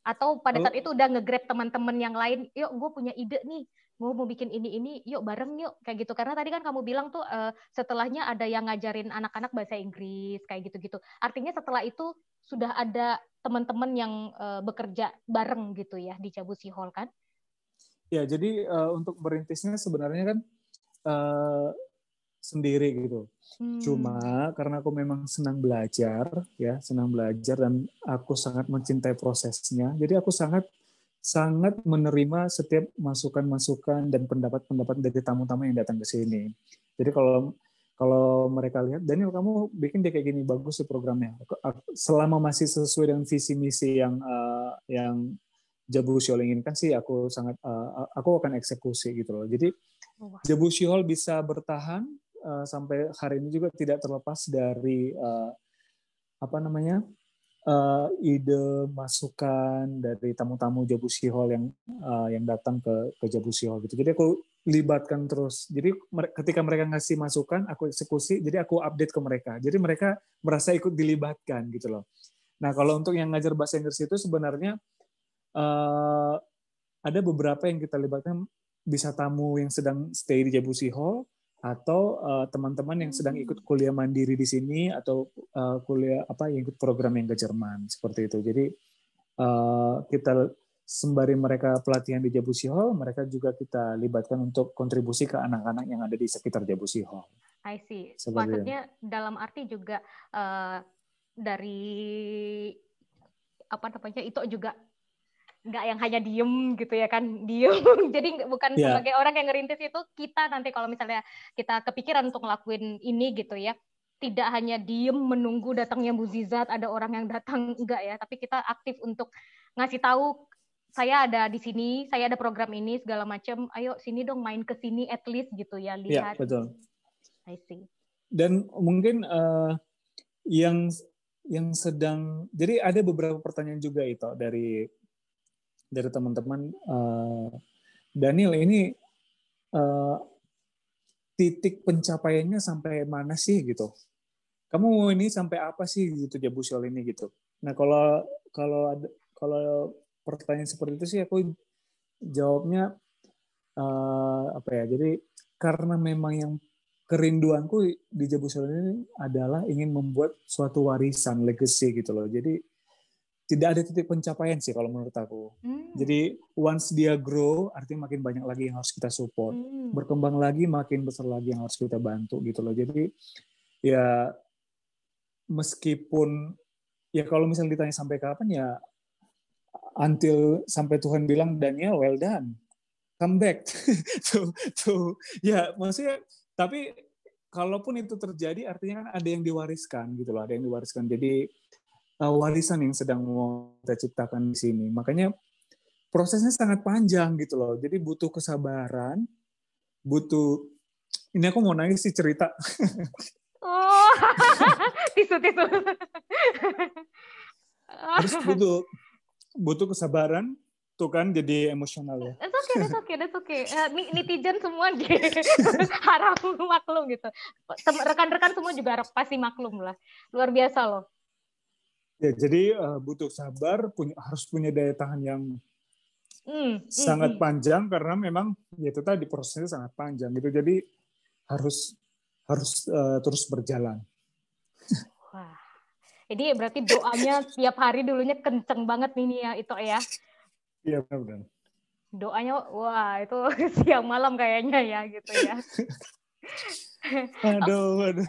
Atau pada saat itu udah nge-grab teman-teman yang lain, yuk gue punya ide nih, gue mau bikin ini, yuk bareng yuk, kayak gitu. Karena tadi kan kamu bilang tuh setelahnya ada yang ngajarin anak-anak bahasa Inggris, kayak gitu-gitu. Artinya setelah itu sudah ada teman-teman yang bekerja bareng gitu ya di Jabusi Hall kan? Ya, jadi untuk merintisnya sebenarnya kan sendiri gitu. Cuma karena aku memang senang belajar dan aku sangat mencintai prosesnya. Jadi aku sangat menerima setiap masukan-masukan dan pendapat-pendapat dari tamu-tamu yang datang ke sini. Jadi kalau mereka lihat, Daniel kamu bikin dia kayak gini, bagus sih programnya. Selama masih sesuai dengan visi misi yang Jabusi Hall inginkan sih, aku akan eksekusi gitu loh. Jadi Jabusi Hall bisa bertahan sampai hari ini juga tidak terlepas dari ide masukan dari tamu-tamu Jabusi Hall yang datang ke Jabusi Hall gitu. Jadi aku libatkan terus. Jadi ketika mereka ngasih masukan, aku eksekusi. Jadi aku update ke mereka. Jadi mereka merasa ikut dilibatkan gitu loh. Nah kalau untuk yang ngajar bahasa Inggris itu sebenarnya ada beberapa yang kita libatkan, bisa tamu yang sedang stay di Jabusi Hall, atau teman-teman yang sedang ikut kuliah mandiri di sini, atau kuliah yang ikut program yang ke Jerman seperti itu. Jadi kita sembari mereka pelatihan di Jabusi Hall, mereka juga kita libatkan untuk kontribusi ke anak-anak yang ada di sekitar Jabusi Hall. I see. Maksudnya dalam arti juga dari itu juga nggak yang hanya diem gitu ya kan, diem. Jadi bukan sebagai orang yang ngerintis itu, kita nanti kalau misalnya kita kepikiran untuk ngelakuin ini gitu ya, tidak hanya diem menunggu datangnya mukjizat, ada orang yang datang, enggak ya, tapi kita aktif untuk ngasih tahu, saya ada di sini, saya ada program ini segala macam, ayo sini dong, main ke sini at least gitu ya, lihat. Ya, betul. I see. Dan mungkin yang sedang, jadi ada beberapa pertanyaan juga itu dari teman-teman, Daniel ini titik pencapaiannya sampai mana sih gitu? Kamu ini sampai apa sih gitu Jabusi Hall ini gitu? Nah kalau pertanyaan seperti itu sih aku jawabnya jadi karena memang yang kerinduanku di Jabusi Hall ini adalah ingin membuat suatu warisan, legacy gitu loh. Jadi tidak ada titik pencapaian sih kalau menurut aku. Jadi once dia grow, artinya makin banyak lagi yang harus kita support. Berkembang lagi, makin besar lagi yang harus kita bantu gitu loh. Jadi ya meskipun ya kalau misalnya ditanya sampai kapan, ya until sampai Tuhan bilang, Daniel well done, come back ya maksudnya. Tapi kalaupun itu terjadi, artinya kan ada yang diwariskan gitu loh, ada yang diwariskan. Jadi warisan yang sedang mau kita ciptakan di sini. Makanya prosesnya sangat panjang gitu loh. Jadi butuh kesabaran, ini aku mau nangis sih cerita. Oh, tisu. Harus butuh kesabaran, tuh kan jadi emosional ya. That's okay. Netizen semua harap maklum gitu. Rekan-rekan semua juga pasti maklum lah. Luar biasa loh. Ya, jadi butuh sabar, harus punya daya tahan yang sangat panjang, karena memang ya itu tadi prosesnya sangat panjang gitu. Jadi harus terus berjalan. Wah. Jadi berarti doanya tiap hari dulunya kenceng banget nih ya itu ya. Iya, benar. Doanya wah itu siang malam kayaknya ya gitu ya. Aduh.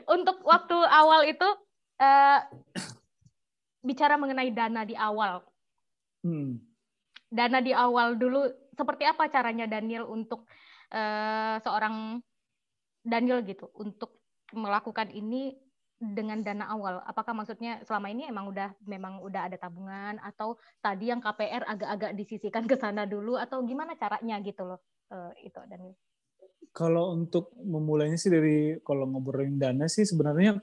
Untuk waktu awal itu bicara mengenai dana di awal. Dana di awal dulu, seperti apa caranya Daniel untuk seorang Daniel gitu untuk melakukan ini dengan dana awal? Apakah maksudnya selama ini memang udah ada tabungan, atau tadi yang KPR agak-agak disisihkan ke sana dulu, atau gimana caranya gitu loh? Itu Daniel. Kalau untuk memulainya sih kalau ngobrolin dana sih sebenarnya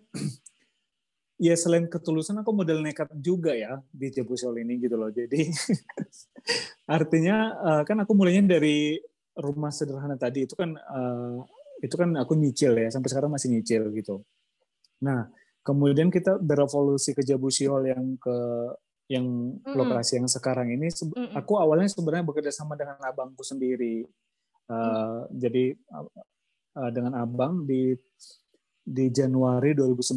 ya selain ketulusan aku modal nekat juga ya di Jebusol ini gitu loh. Jadi artinya kan aku mulainya dari rumah sederhana tadi itu kan aku nyicil ya, sampai sekarang masih nyicil gitu. Nah, kemudian kita berevolusi ke Jebusiol yang lokasi yang sekarang ini. Aku awalnya sebenarnya bekerja sama dengan abangku sendiri. Jadi dengan abang di Januari 2019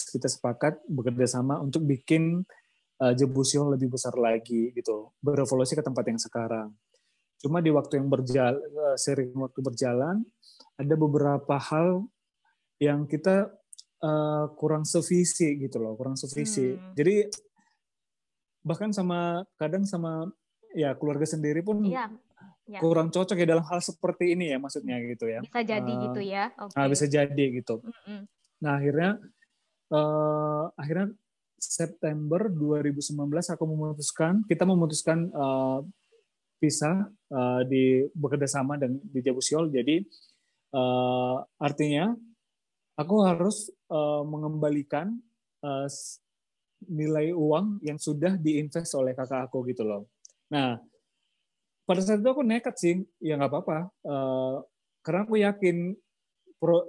kita sepakat bekerja sama untuk bikin Jebusiol lebih besar lagi gitu, berevolusi ke tempat yang sekarang. Cuma di waktu yang sering waktu berjalan, ada beberapa hal yang kita kurang sevisi gitu loh, kurang sevisi. Jadi bahkan kadang sama ya keluarga sendiri pun kurang cocok ya dalam hal seperti ini ya, maksudnya gitu ya. Bisa jadi gitu ya. Okay. Bisa jadi gitu. Nah akhirnya September 2019 kita memutuskan pisah bekerja sama di Jebusiol. Jadi artinya aku harus mengembalikan nilai uang yang sudah diinvest oleh kakak aku gitu loh. Nah, pada saat itu aku nekat sih, ya nggak apa-apa. Karena aku yakin,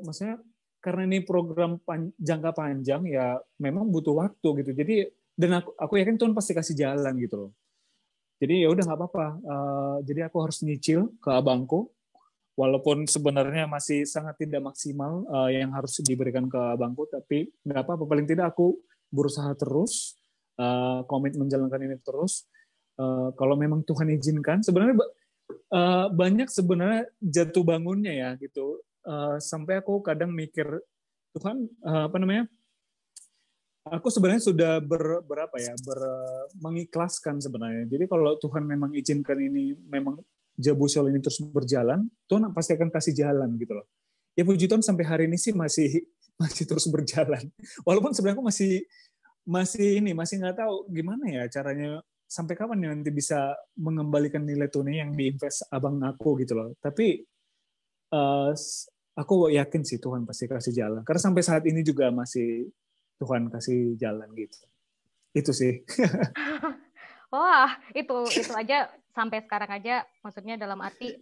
maksudnya karena ini program jangka panjang ya memang butuh waktu gitu. Jadi dan aku yakin Tuhan pasti kasih jalan gitu loh. Jadi ya udah nggak apa-apa. Jadi aku harus nyicil ke abangku, walaupun sebenarnya masih sangat tidak maksimal yang harus diberikan ke abangku, tapi nggak apa-apa. Paling tidak aku berusaha terus, komit menjalankan ini terus. Kalau memang Tuhan izinkan, sebenarnya banyak sebenarnya jatuh bangunnya ya gitu. Sampai aku kadang mikir, Tuhan aku sebenarnya sudah mengikhlaskan sebenarnya. Jadi kalau Tuhan memang izinkan ini, memang Jebusiol ini terus berjalan, Tuhan pasti akan kasih jalan gitu loh. Ya puji Tuhan sampai hari ini sih masih terus berjalan. Walaupun sebenarnya aku masih nggak tahu gimana ya caranya, sampai kapan ya nanti bisa mengembalikan nilai tunai yang diinvest abang aku gitu loh. Tapi aku yakin sih Tuhan pasti kasih jalan. Karena sampai saat ini juga masih Tuhan kasih jalan gitu. Itu sih. Wah, itu aja sampai sekarang aja, maksudnya dalam arti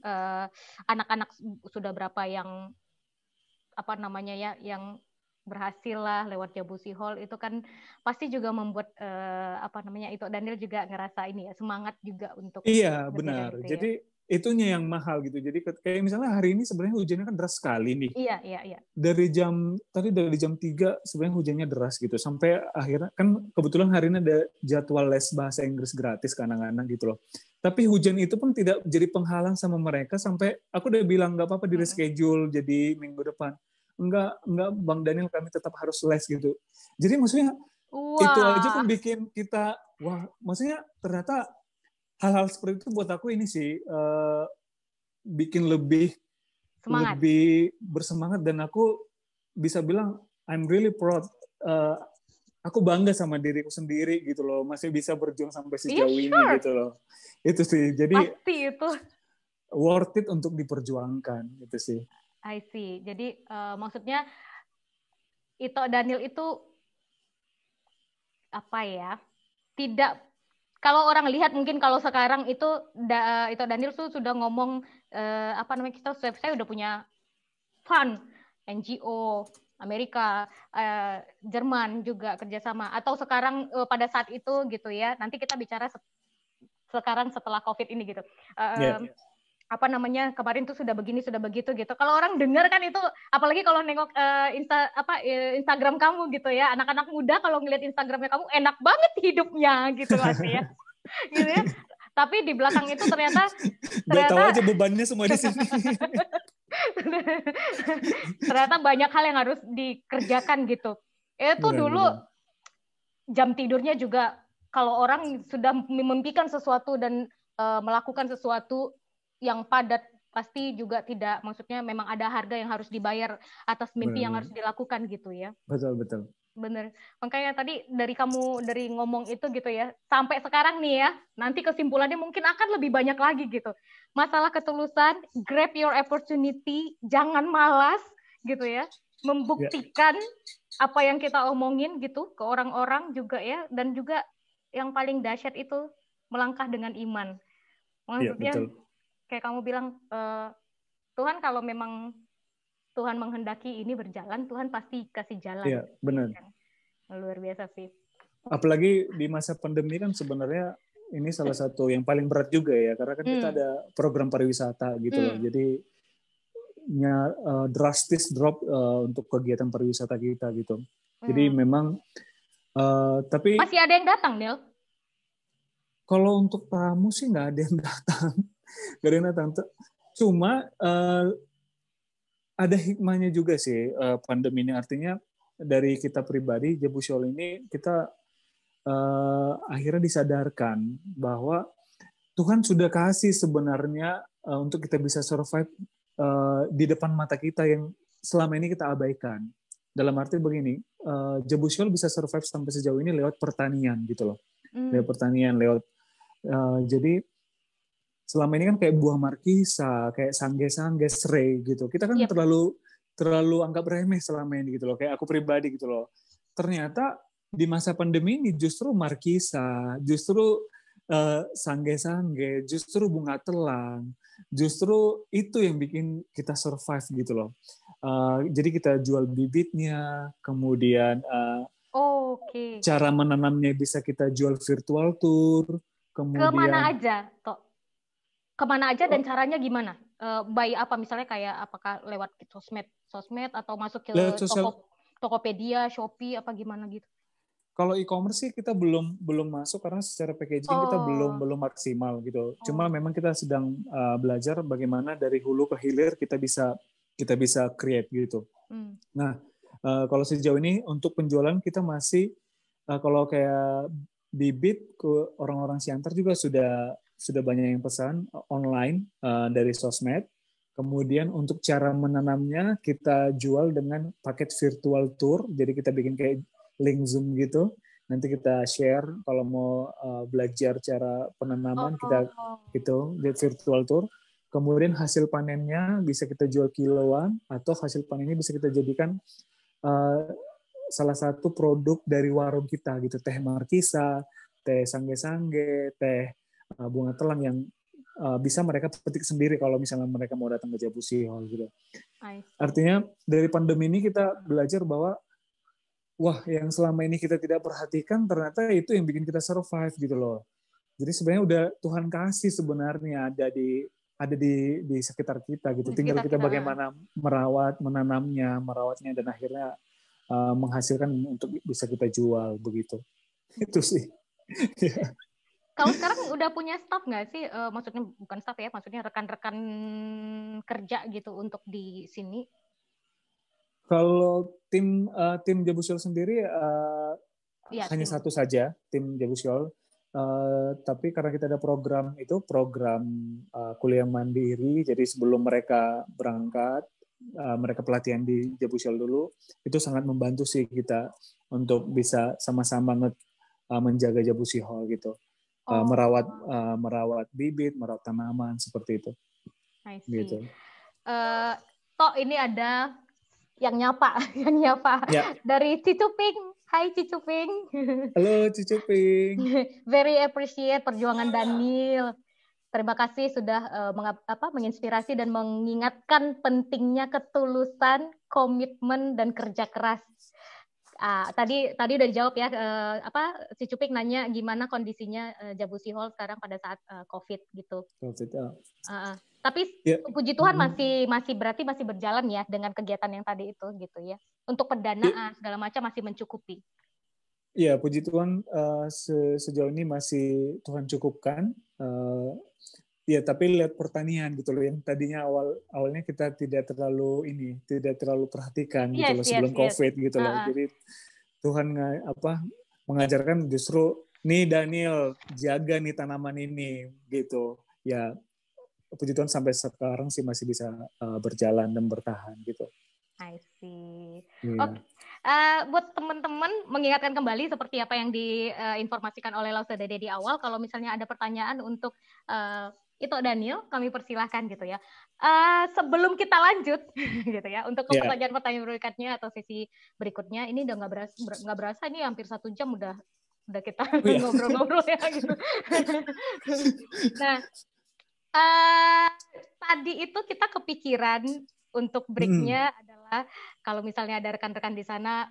anak-anak sudah berapa yang yang berhasil lah lewat Jebusiol, itu kan pasti juga membuat itu Daniel juga ngerasa ini ya, semangat juga untuk benar. Gitu, jadi itunya yang mahal gitu. Jadi kayak misalnya hari ini sebenarnya hujannya kan deras sekali nih. Iya. Dari jam 3 sebenarnya hujannya deras gitu. Sampai akhirnya kan kebetulan hari ini ada jadwal les bahasa Inggris gratis ke anak-anak gitu loh. Tapi hujan itu pun tidak jadi penghalang sama mereka, sampai aku udah bilang nggak apa-apa di reschedule jadi minggu depan. Enggak Bang Daniel, kami tetap harus les gitu. Jadi maksudnya itu aja pun bikin kita maksudnya ternyata hal-hal seperti itu buat aku ini sih bikin lebih bersemangat, dan aku bisa bilang I'm really proud. Aku bangga sama diriku sendiri gitu loh, masih bisa berjuang sampai sejauh ini gitu loh. Itu sih. Jadi pasti itu worth it untuk diperjuangkan gitu sih. I see. Jadi maksudnya Ito Daniel itu apa ya? Tidak, kalau orang lihat mungkin kalau sekarang itu Ito Daniel tuh sudah ngomong kita saya udah punya fund NGO Amerika, Jerman juga kerjasama, atau sekarang pada saat itu gitu ya. Nanti kita bicara sekarang setelah COVID ini gitu. Kemarin tuh sudah begini, sudah begitu gitu. Kalau orang dengar kan itu, apalagi kalau nengok Instagram kamu gitu ya, anak-anak muda kalau ngeliat Instagramnya kamu enak banget hidupnya gitu pasti ya. Gitu ya. Tapi di belakang itu ternyata tahu aja bebannya semua di sini. Ternyata banyak hal yang harus dikerjakan gitu. Itu dulu jam tidurnya juga kalau orang sudah memimpikan sesuatu dan melakukan sesuatu yang padat, pasti juga tidak, maksudnya memang ada harga yang harus dibayar atas mimpi yang harus dilakukan gitu ya. Betul. Bener. Makanya tadi dari ngomong itu gitu ya, sampai sekarang nih ya, nanti kesimpulannya mungkin akan lebih banyak lagi gitu. Masalah ketulusan, grab your opportunity, jangan malas gitu ya, membuktikan apa yang kita omongin gitu ke orang-orang juga ya, dan juga yang paling dahsyat itu melangkah dengan iman. Maksudnya kayak kamu bilang, Tuhan kalau memang Tuhan menghendaki ini berjalan, Tuhan pasti kasih jalan. Iya, benar. Luar biasa sih. Apalagi di masa pandemi kan sebenarnya ini salah satu yang paling berat juga ya, karena kan kita ada program pariwisata gitu loh. Jadi drastis drop untuk kegiatan pariwisata kita gitu. Jadi memang tapi masih ada yang datang, Neil? Kalau untuk tamu sih nggak ada yang datang. Nggak ada yang datang. Cuma ada hikmahnya juga sih pandemi ini. Artinya dari kita pribadi, Jebusiol ini kita akhirnya disadarkan bahwa Tuhan sudah kasih sebenarnya untuk kita bisa survive di depan mata kita yang selama ini kita abaikan. Dalam arti begini, Jebusiol bisa survive sampai sejauh ini lewat pertanian gitu loh. Lewat pertanian, lewat jadi selama ini kan kayak buah markisa, kayak sangge-sangge, serai gitu. Kita kan terlalu anggap remeh selama ini gitu loh. Kayak aku pribadi gitu loh. Ternyata di masa pandemi ini justru markisa, justru sangge-sangge, justru bunga telang, justru itu yang bikin kita survive gitu loh. Jadi kita jual bibitnya, kemudian cara menanamnya bisa kita jual virtual tour. Kemudian, kemana aja dan caranya gimana? By apa misalnya kayak apakah lewat sosmed atau masuk ke Tokopedia, Shopee apa gimana gitu? Kalau e-commerce sih kita belum masuk karena secara packaging kita belum maksimal gitu. Cuma memang kita sedang belajar bagaimana dari hulu ke hilir kita bisa create gitu. Nah, kalau sejauh ini untuk penjualan kita masih kalau kayak bibit ke orang-orang Siantar juga sudah banyak yang pesan online dari sosmed. Kemudian untuk cara menanamnya kita jual dengan paket virtual tour. Jadi kita bikin kayak link Zoom gitu. Nanti kita share kalau mau belajar cara penanaman kita gitu di virtual tour. Kemudian hasil panennya bisa kita jual kiloan atau hasil panennya bisa kita jadikan salah satu produk dari warung kita gitu, teh markisa, teh sangge-sangge, teh bunga telang yang bisa mereka petik sendiri kalau misalnya mereka mau datang ke Jebusiol gitu. Artinya dari pandemi ini kita belajar bahwa wah yang selama ini kita tidak perhatikan ternyata itu yang bikin kita survive gitu loh. Jadi sebenarnya udah Tuhan kasih sebenarnya ada di sekitar kita gitu. Tinggal kita bagaimana merawatnya dan akhirnya menghasilkan untuk bisa kita jual begitu. Itu sih. Kalau sekarang udah punya staff nggak sih? Maksudnya bukan staff ya, maksudnya rekan-rekan kerja gitu untuk di sini? Kalau tim Jebusiol sendiri hanya satu saja tim Jebusiol. Tapi karena kita ada program kuliah mandiri, jadi sebelum mereka berangkat mereka pelatihan di Jebusiol dulu, itu sangat membantu sih kita untuk bisa sama-sama menjaga Jebusiol gitu. Merawat bibit, merawat tanaman seperti itu. Gitu. Tok ini ada yang nyapa ya. Dari Cicuping. Hai Cicuping. Halo Cicuping. Very appreciate perjuangan Daniel. Terima kasih sudah menginspirasi dan mengingatkan pentingnya ketulusan, komitmen dan kerja keras. Tadi udah dijawab ya, Cicuping nanya gimana kondisinya Jebusiol sekarang pada saat COVID gitu. Tapi puji Tuhan masih berarti masih berjalan ya dengan kegiatan yang tadi itu gitu ya. Untuk pendanaan segala macam masih mencukupi. Iya, puji Tuhan sejauh ini masih Tuhan cukupkan. Ya, tapi lihat pertanian gitu loh, yang tadinya awalnya kita tidak terlalu perhatikan gitu loh sebelum COVID gitu loh. Jadi Tuhan mengajarkan justru nih Daniel jaga nih tanaman ini gitu ya. Puji Tuhan sampai sekarang sih masih bisa berjalan dan bertahan gitu. I see. Iya. Oke. Buat teman-teman mengingatkan kembali seperti apa yang diinformasikan oleh Lausadede di awal, kalau misalnya ada pertanyaan untuk itu Daniel, kami persilahkan gitu ya. Sebelum kita lanjut gitu ya, untuk pertanyaan-pertanyaan berikutnya atau sesi berikutnya, ini udah nggak berasa ini hampir 1 jam udah kita ngobrol-ngobrol ya gitu. Nah, tadi itu kita kepikiran untuk break-nya adalah kalau misalnya ada rekan-rekan di sana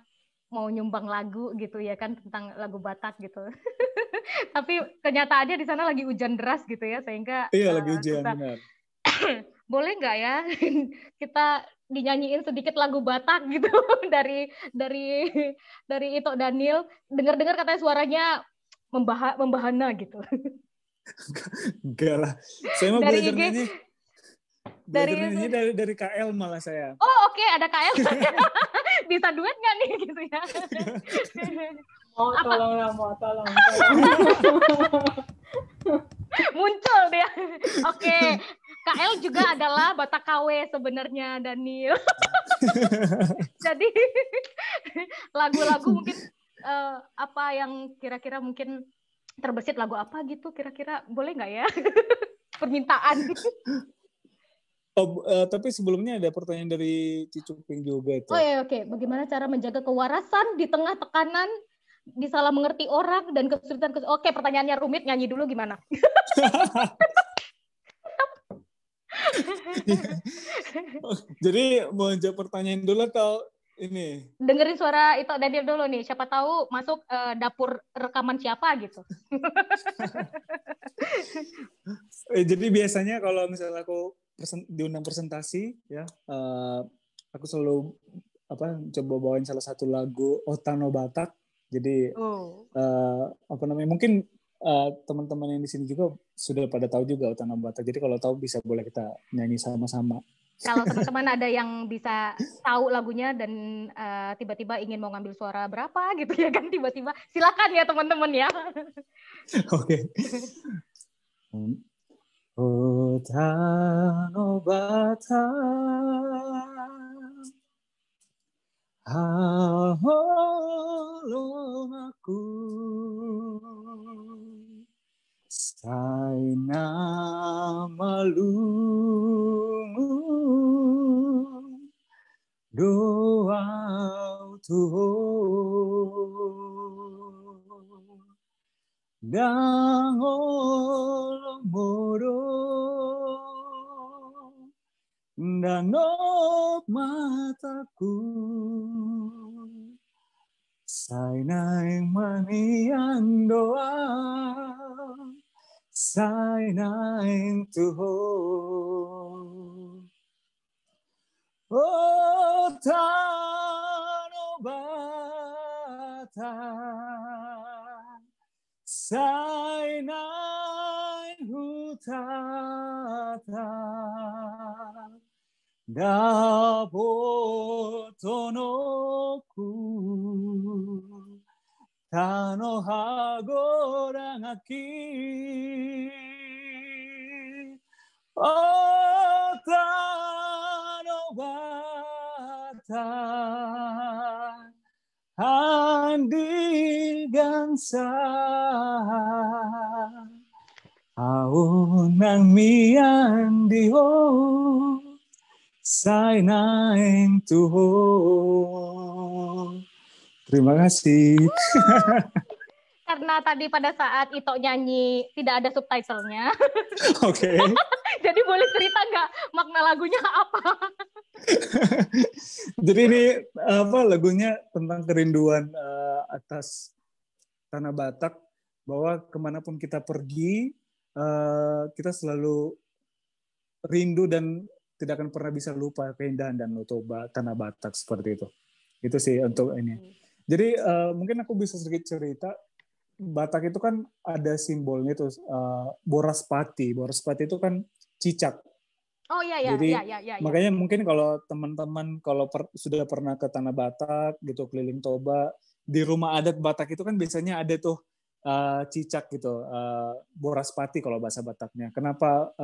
mau nyumbang lagu gitu ya kan tentang lagu Batak gitu. Tapi kenyataannya di sana lagi hujan deras gitu ya sehingga lagi hujan benar. Boleh nggak ya kita dinyanyiin sedikit lagu Batak gitu dari Ito Daniel. Dengar-dengar katanya suaranya membahana gitu. Enggak lah. Saya mau belajar nyanyi. Dari KL malah saya. Oh oke, ada KL. Bisa duet nggak nih gitu ya? Mau tolong. Muncul dia. Oke. KL juga adalah Batak KW sebenarnya Daniel. Jadi lagu-lagu mungkin apa yang kira-kira mungkin terbesit lagu apa gitu kira-kira boleh nggak ya? Permintaan. Tapi sebelumnya ada pertanyaan dari Cicuping juga itu. Oh ya oke. Bagaimana cara menjaga kewarasan di tengah tekanan, disalah mengerti orang dan kesulitan? Oke, pertanyaannya rumit, nyanyi dulu gimana? Jadi mau jawab pertanyaan dulu atau ini? Dengerin suara itu Daniel dulu nih. Siapa tahu masuk dapur rekaman siapa gitu. Jadi biasanya kalau misalnya aku diundang presentasi ya, aku selalu coba bawain salah satu lagu Otano Batak. Jadi mungkin teman-teman yang di sini juga sudah pada tahu juga Otano Batak. Jadi kalau tahu bisa boleh kita nyanyi sama-sama. Kalau teman-teman ada yang bisa tahu lagunya dan tiba-tiba ingin mau ngambil suara berapa gitu ya kan tiba-tiba silakan ya teman-teman ya. Oke. Otano Batak haholong aku saina malungu doa Tuhan dangol moro danop mataku sainang manian doa sainang Tuhan Otano Batak sainang hutata dapotonoku tano hagorangaki Otano Batak handi gangsa aunang mian diho sainang Tuhan. Terima kasih. Karena tadi pada saat Ito nyanyi tidak ada subtitlenya. Oke. Jadi boleh cerita nggak makna lagunya apa? Jadi ini lagunya tentang kerinduan atas tanah Batak, bahwa kemanapun kita pergi kita selalu rindu dan tidak akan pernah bisa lupa keindahan dan toba tanah Batak seperti itu. Itu sih untuk ini. Jadi mungkin aku bisa sedikit cerita. Batak itu kan ada simbolnya itu boraspati. Boraspati itu kan cicak. Oh iya. Jadi iya. makanya mungkin kalau teman-teman sudah pernah ke tanah Batak gitu keliling Toba, di rumah adat Batak itu kan biasanya ada tuh cicak gitu, boraspati kalau bahasa Bataknya. Kenapa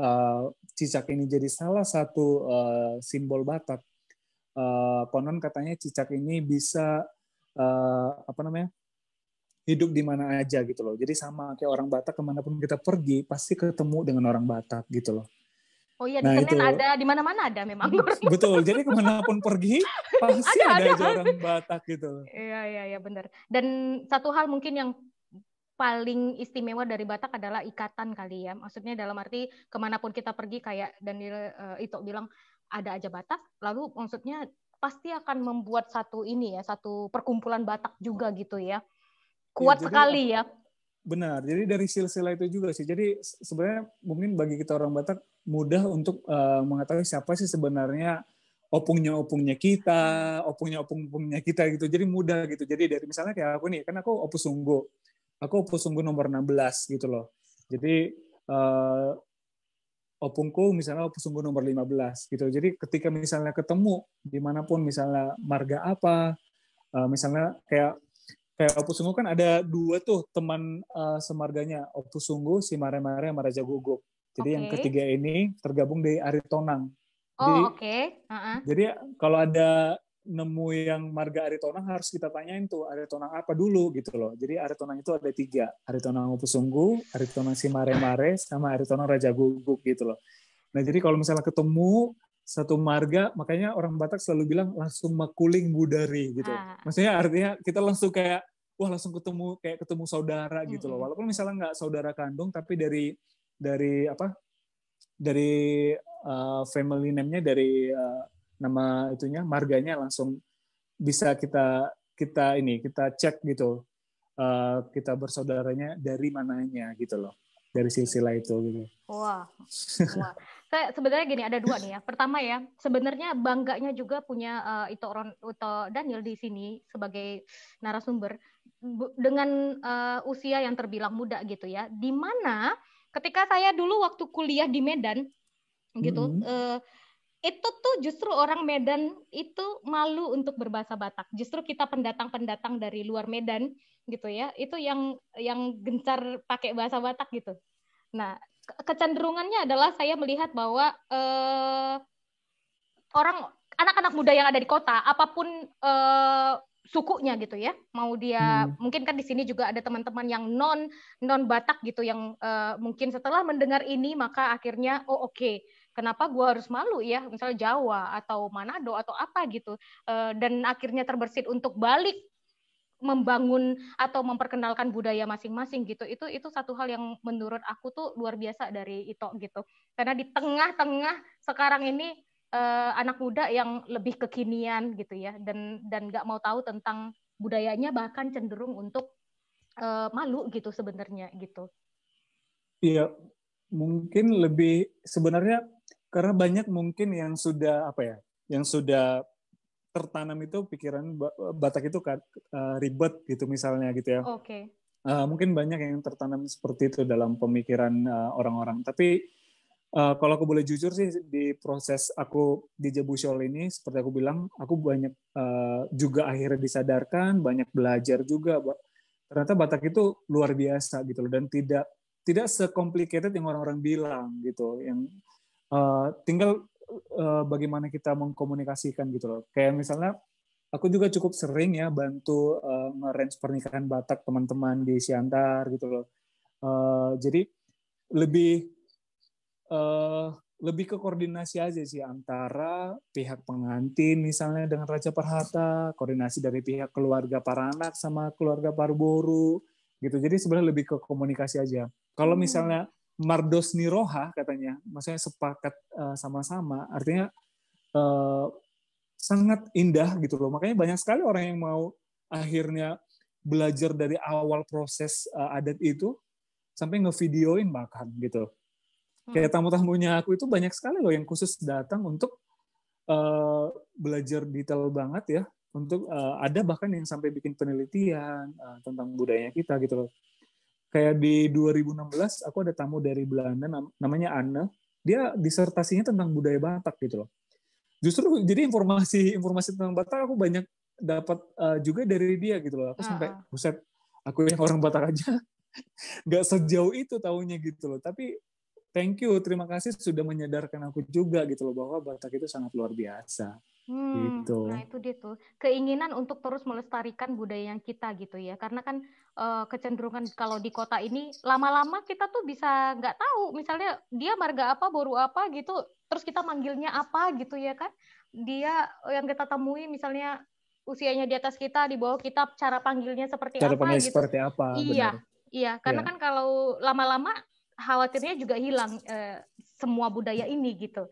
cicak ini jadi salah satu simbol Batak? Konon katanya cicak ini bisa hidup di mana aja gitu loh. Jadi sama kayak orang Batak, kemanapun kita pergi pasti ketemu dengan orang Batak gitu loh. Oh iya, di Nah Senen itu ada, di mana-mana ada memang. betul. Jadi kemanapun pergi pasti ada aja orang Batak gitu. Iya benar. Dan satu hal mungkin yang paling istimewa dari Batak adalah ikatan kali ya. Maksudnya dalam arti kemanapun kita pergi, kayak Daniel Ito bilang ada aja Batak. Lalu maksudnya pasti akan membuat satu perkumpulan Batak juga gitu ya. Kuat jadi, sekali ya. Benar. Jadi dari silsilah itu juga sih. Jadi sebenarnya mungkin bagi kita orang Batak mudah untuk mengetahui siapa sih sebenarnya opungnya kita, opungnya kita gitu. Jadi mudah gitu. Jadi dari misalnya kayak aku nih, kan aku Opus Sungguh. Aku Opus Sungguh nomor 16 gitu loh. Jadi opungku misalnya Opus Sungguh nomor 15 gitu. Jadi ketika misalnya ketemu dimanapun, misalnya marga apa, misalnya kayak Opus Sungguh kan ada 2 tuh teman semarganya, Opus Sungguh, si Mare-Mare sama Raja Guguk. Jadi yang ketiga ini tergabung di Aritonang. Jadi kalau ada nemu yang marga Aritonang harus kita tanyain tuh Aritonang apa dulu gitu loh. Jadi Aritonang itu ada 3, Aritonang Opus Sungguh, Aritonang si Mare-Mare, sama Aritonang Raja Guguk gitu loh. Nah jadi kalau misalnya ketemu satu marga, makanya orang Batak selalu bilang langsung makuling budari gitu. Maksudnya artinya kita langsung kayak langsung ketemu saudara gitu loh. Walaupun misalnya nggak saudara kandung, tapi dari family name-nya, dari nama itunya, marganya langsung bisa kita cek gitu. Kita bersaudaranya dari mananya gitu loh. Dari silsilah itu gitu. Wah. Saya sebenarnya gini, ada 2 nih ya. Pertama ya, sebenarnya bangganya juga punya Ito Daniel di sini sebagai narasumber dengan usia yang terbilang muda gitu ya. Di mana ketika saya dulu waktu kuliah di Medan gitu, itu tuh justru orang Medan itu malu untuk berbahasa Batak. Justru kita pendatang-pendatang dari luar Medan gitu ya, itu yang gencar pakai bahasa Batak gitu. Nah, kecenderungannya adalah saya melihat bahwa anak-anak muda yang ada di kota, apapun sukunya gitu ya, mau dia mungkin kan di sini juga ada teman-teman yang non Batak gitu, yang mungkin setelah mendengar ini maka akhirnya oke, kenapa gue harus malu ya, misalnya Jawa atau Manado atau apa gitu, dan akhirnya terbersit untuk balik membangun atau memperkenalkan budaya masing-masing gitu. Itu satu hal yang menurut aku tuh luar biasa dari Ito gitu. Karena di tengah-tengah sekarang ini anak muda yang lebih kekinian gitu ya, dan nggak mau tahu tentang budayanya, bahkan cenderung untuk malu gitu sebenarnya gitu. Iya, mungkin lebih sebenarnya karena banyak mungkin yang sudah tertanam itu pikiran Batak itu ribet gitu misalnya gitu ya. Mungkin banyak yang tertanam seperti itu dalam pemikiran orang-orang. Tapi kalau aku boleh jujur sih, di proses aku di Jabushol ini, seperti aku bilang, aku banyak juga akhirnya disadarkan, banyak belajar juga. Ternyata Batak itu luar biasa gitu loh, dan tidak se-complicated yang orang-orang bilang gitu. Yang tinggal bagaimana kita mengkomunikasikan gitu loh. Kayak misalnya aku juga cukup sering ya bantu nge-arrange pernikahan Batak teman-teman di Siantar gitu loh. Jadi lebih ke koordinasi aja sih antara pihak pengantin misalnya dengan Raja Parhata, koordinasi dari pihak keluarga Paranak sama keluarga Parboru gitu. Jadi sebenarnya lebih ke komunikasi aja. Kalau misalnya Mardos Niroha katanya, maksudnya sepakat sama-sama, artinya sangat indah gitu loh. Makanya banyak sekali orang yang mau akhirnya belajar dari awal proses adat itu sampai ngevideoin bahkan gitu. Kayak tamu-tamunya aku itu banyak sekali loh yang khusus datang untuk belajar detail banget ya. Untuk ada bahkan yang sampai bikin penelitian tentang budayanya kita gitu loh. Kayak di 2016 aku ada tamu dari Belanda namanya Anne. Dia disertasinya tentang budaya Batak gitu loh. Justru jadi informasi tentang Batak aku banyak dapat juga dari dia gitu loh. Aku sampai buset, aku yang orang Batak aja nggak sejauh itu taunya gitu loh. Tapi thank you, terima kasih sudah menyadarkan aku juga gitu loh bahwa Batak itu sangat luar biasa. Gitu. Nah itu dia tuh keinginan untuk terus melestarikan budaya yang kita gitu ya, karena kan kecenderungan kalau di kota ini lama-lama kita tuh bisa nggak tahu misalnya dia marga apa, boru apa gitu, terus kita manggilnya apa gitu ya kan, dia yang kita temui misalnya usianya di atas kita, di bawah kita, cara panggilnya seperti Cara apa panggil gitu. seperti apa, benar. Iya karena kan kalau lama-lama khawatirnya juga hilang semua budaya ini gitu.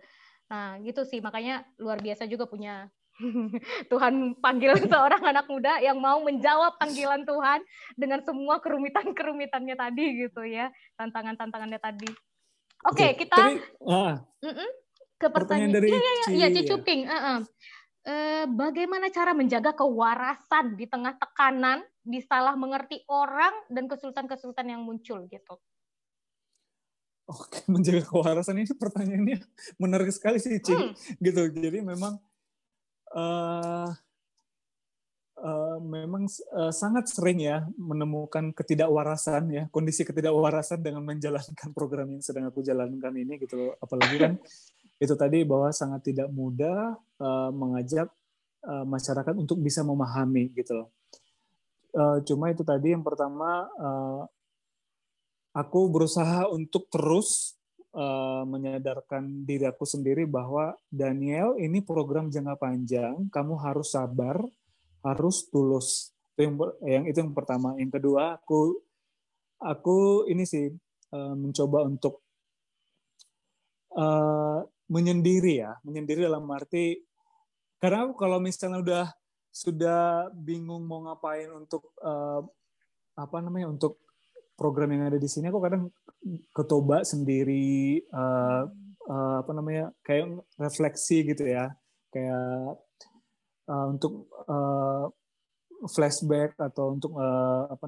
Nah, gitu sih. Makanya luar biasa juga punya Tuhan panggil seorang anak muda yang mau menjawab panggilan Tuhan dengan semua kerumitan-kerumitannya tadi gitu ya. Tantangan-tantangannya tadi. Oke, kita ke pertanyaan dari Cicuping. Bagaimana cara menjaga kewarasan di tengah tekanan, disalah mengerti orang, dan kesulitan-kesulitan yang muncul gitu? Oke, menjaga kewarasan ini pertanyaannya menarik sekali sih, Ci. Gitu. Jadi memang sangat sering ya menemukan ketidakwarasan ya, kondisi ketidakwarasan dengan menjalankan program yang sedang aku jalankan ini gitu loh. Apalagi kan itu tadi bahwa sangat tidak mudah mengajak masyarakat untuk bisa memahami gitu loh. Cuma itu tadi yang pertama, aku berusaha untuk terus menyadarkan diri aku sendiri bahwa Daniel, ini program jangka panjang, kamu harus sabar, harus tulus. Itu yang pertama. Yang kedua, aku ini sih mencoba untuk menyendiri dalam arti, karena aku kalau misalnya sudah bingung mau ngapain untuk untuk program yang ada di sini, aku kadang ketoba sendiri, kayak refleksi gitu ya, kayak untuk flashback atau untuk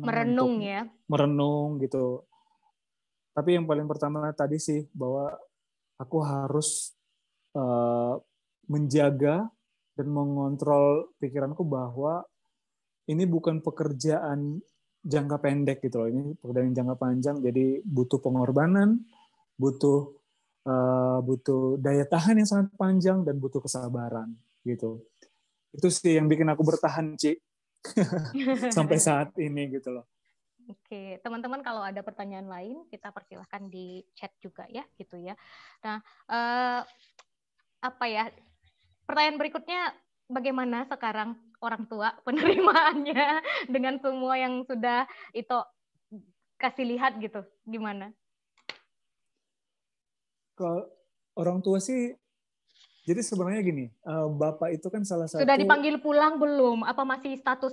merenung untuk ya, merenung gitu. Tapi yang paling pertama tadi sih bahwa aku harus menjaga dan mengontrol pikiranku bahwa ini bukan pekerjaan jangka pendek gitu loh, ini pekerjaan jangka panjang, jadi butuh pengorbanan, butuh daya tahan yang sangat panjang, dan butuh kesabaran gitu. Itu sih yang bikin aku bertahan, Ci, sampai saat ini gitu loh. Oke, teman-teman kalau ada pertanyaan lain kita persilahkan di chat juga ya gitu ya. Nah, pertanyaan berikutnya, bagaimana sekarang orang tua penerimaannya dengan semua yang sudah itu kasih lihat gitu, gimana? Kalau orang tua sih, jadi sebenarnya gini, Bapak itu kan salah satu. Sudah dipanggil pulang belum? Apa masih status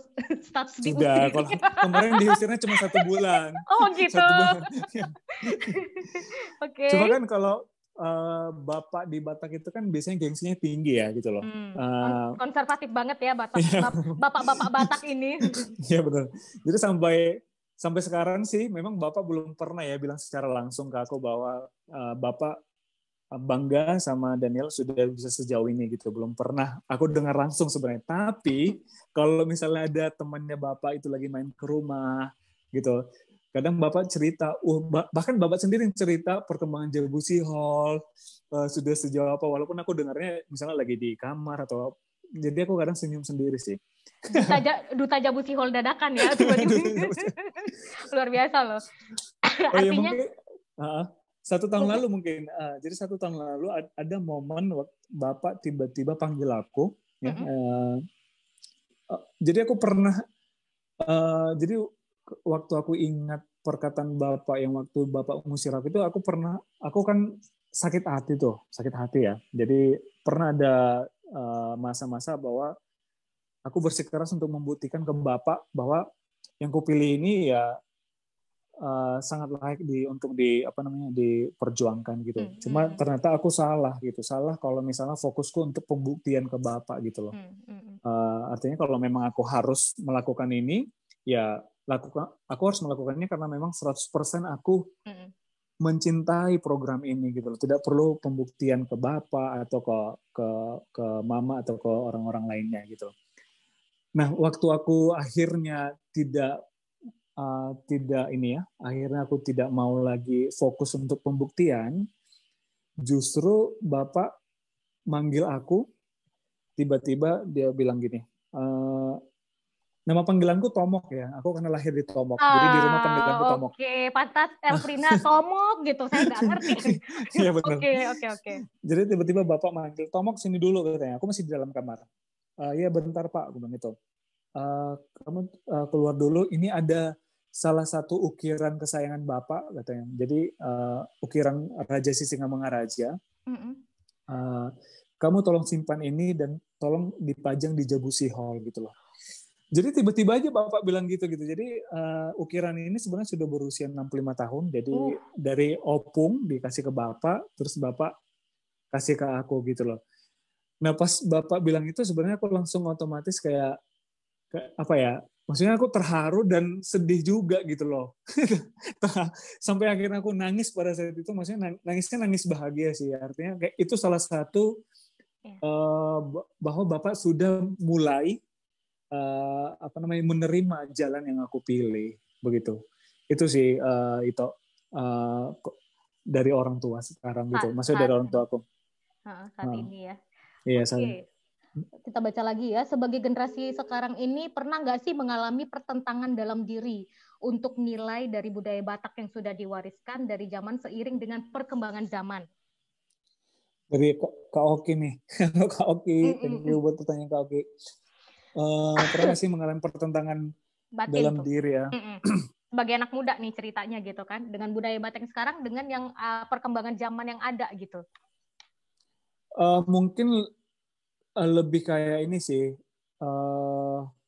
diusir? Sudah, kalau kemarin diusirnya cuma 1 bulan. Oh gitu. 1 bulan. Oke. Cuma kan kalau Bapak di Batak itu kan biasanya gengsinya tinggi ya gitu loh. Konservatif banget ya Bapak-bapak Batak ini. Iya betul. Jadi sampai sekarang sih memang Bapak belum pernah ya bilang secara langsung ke aku bahwa Bapak bangga sama Daniel sudah bisa sejauh ini gitu. Belum pernah aku dengar langsung sebenarnya. Tapi kalau misalnya ada temannya Bapak itu lagi main ke rumah gitu, kadang Bapak cerita, bahkan Bapak sendiri cerita perkembangan Jabusi Hall, sudah sejauh apa, walaupun aku dengarnya misalnya lagi di kamar atau, jadi aku kadang senyum sendiri sih. Duta Jabusi Hall dadakan ya, tiba-tiba. Luar biasa loh. Artinya, ya, 1 tahun lalu mungkin, jadi 1 tahun lalu ada momen Bapak tiba-tiba panggil aku, ya. Jadi aku pernah, jadi waktu aku ingat perkataan Bapak yang waktu Bapak ngusir aku itu, aku kan sakit hati ya. Jadi pernah ada masa-masa bahwa aku bersikeras untuk membuktikan ke Bapak bahwa yang kupilih ini ya sangat layak untuk diperjuangkan gitu. Cuma ternyata aku salah kalau misalnya fokusku untuk pembuktian ke Bapak gitu loh. Artinya kalau memang aku harus melakukan ini, ya aku harus melakukannya karena memang 100% aku mencintai program ini gitu loh. Tidak perlu pembuktian ke Bapak atau ke Mama atau ke orang-orang lainnya gitu loh. Nah, waktu aku akhirnya akhirnya aku tidak mau lagi fokus untuk pembuktian, justru Bapak manggil aku, tiba-tiba dia bilang gini, nama panggilanku Tomok ya, aku karena lahir di Tomok, jadi di rumah panggilanku Tomok. Oke, pantas Elfrina Tomok gitu, saya nggak ngerti. Iya benar. Oke. Jadi tiba-tiba Bapak manggil, Tomok sini dulu katanya, aku masih di dalam kamar. Iya bentar Pak, aku bilang gitu. Kamu keluar dulu, ini ada salah satu ukiran kesayangan Bapak katanya. Jadi ukiran Raja Sisingamangaraja. Kamu tolong simpan ini dan tolong dipajang di Jabusi Hall gitu loh. Jadi tiba-tiba aja Bapak bilang gitu. Jadi ukiran ini sebenarnya sudah berusia 65 tahun. Jadi dari opung dikasih ke Bapak, terus Bapak kasih ke aku gitu loh. Nah pas Bapak bilang itu sebenarnya aku langsung otomatis kayak apa ya? Maksudnya aku terharu dan sedih juga gitu loh. Sampai akhirnya aku nangis pada saat itu. Maksudnya nangisnya nangis bahagia sih. Artinya kayak itu salah satu bahwa Bapak sudah mulai menerima jalan yang aku pilih begitu. Itu sih itu dari orang tua sekarang gitu. Maksudnya dari orang tua aku. Saat ini ya. Iya, Oke. Kita baca lagi ya. Sebagai generasi sekarang ini pernah nggak sih mengalami pertentangan dalam diri untuk nilai dari budaya Batak yang sudah diwariskan dari zaman seiring dengan perkembangan zaman? Dari Kak Oki nih. Kak Oki, thank you buat pertanyaan Kak Oki. Pernah sih mengalami pertentangan batin dalam tuh. Diri ya. Sebagai anak muda nih ceritanya gitu kan, dengan budaya Batak sekarang dengan yang perkembangan zaman yang ada gitu. Mungkin lebih kayak ini sih,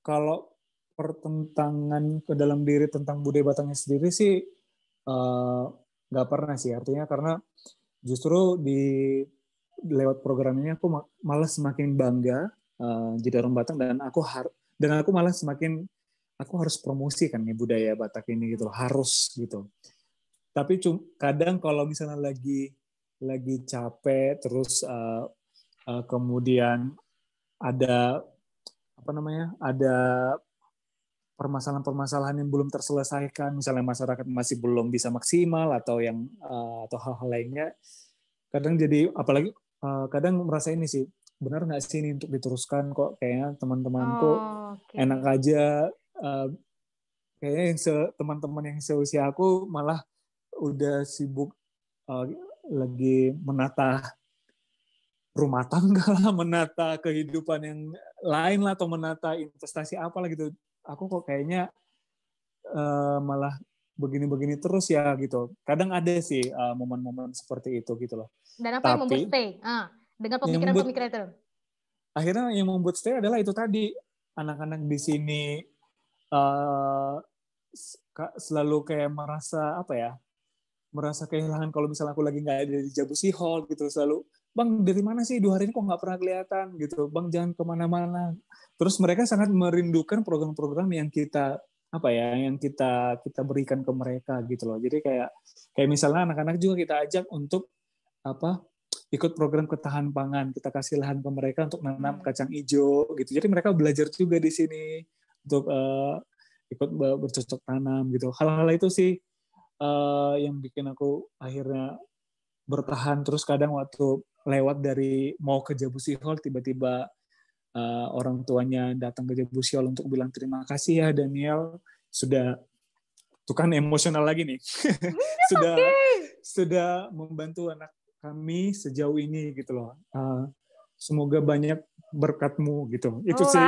kalau pertentangan ke dalam diri tentang budaya Bataknya sendiri sih nggak pernah sih. Artinya karena justru lewat program ini aku malah semakin bangga jadi orang Batak, dan aku malah semakin aku harus promosikan nih budaya Batak ini gitu, harus gitu. Tapi kadang kalau misalnya lagi capek terus kemudian ada ada permasalahan-permasalahan yang belum terselesaikan, misalnya masyarakat masih belum bisa maksimal atau hal-hal lainnya, kadang jadi apalagi kadang merasa ini sih, benar nggak sih ini untuk diteruskan, kok kayaknya teman-temanku enak aja, kayaknya teman-teman yang seusia aku malah udah sibuk lagi menata rumah tangga lah, menata kehidupan yang lain lah, atau menata investasi apa lah gitu. Aku kok kayaknya malah begini-begini terus ya gitu. Kadang ada sih momen-momen seperti itu gitu loh. Dan apa yang membuat stay? Dengan pemikiran-pemikiran itu. Akhirnya yang membuat stay adalah itu tadi, anak-anak di sini selalu kayak merasa kehilangan kalau misalnya aku lagi nggak ada di Jabusi Hall gitu. Selalu, Bang dari mana sih 2 hari ini kok nggak pernah kelihatan gitu, Bang jangan kemana-mana. Terus mereka sangat merindukan program-program yang kita berikan ke mereka gitu loh. Jadi kayak misalnya anak-anak juga kita ajak untuk ikut program ketahanan pangan, kita kasih lahan ke mereka untuk nanam kacang hijau gitu. Jadi mereka belajar juga di sini untuk ikut bercocok tanam gitu. Hal-hal itu sih yang bikin aku akhirnya bertahan. Terus kadang waktu lewat dari mau ke Jabusi Hall, tiba-tiba orang tuanya datang ke Jabusi Hall untuk bilang terima kasih ya Daniel, sudah tuh kan emosional lagi nih. sudah membantu anak kami sejauh ini gitu loh. Semoga banyak berkatmu gitu. Itu sih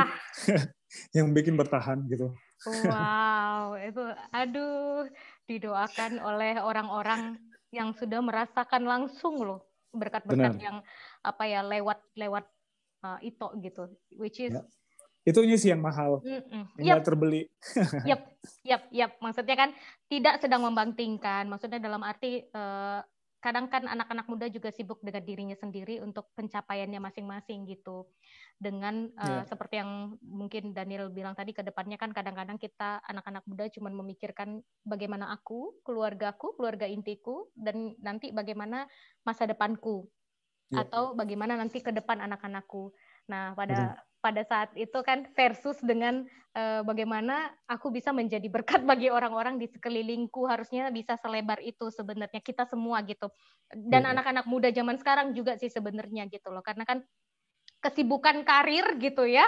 yang bikin bertahan gitu. Wow, itu aduh, didoakan oleh orang-orang yang sudah merasakan langsung loh berkat-berkat yang lewat itu gitu, which is itunya sih yang mahal, nggak terbeli. Yap. Maksudnya kan tidak sedang membangtingkan, maksudnya dalam arti kadang kan anak-anak muda juga sibuk dengan dirinya sendiri untuk pencapaiannya masing-masing gitu. Dengan seperti yang mungkin Daniel bilang tadi, ke depannya kan kadang-kadang kita anak-anak muda cuma memikirkan bagaimana aku, keluargaku, keluarga intiku, dan nanti bagaimana masa depanku, atau bagaimana nanti ke depan anak-anakku. Nah, pada saat itu kan versus dengan bagaimana aku bisa menjadi berkat bagi orang-orang di sekelilingku, harusnya bisa selebar itu sebenarnya kita semua gitu. Dan anak-anak muda zaman sekarang juga sih sebenarnya gitu loh, karena kan kesibukan karir gitu ya.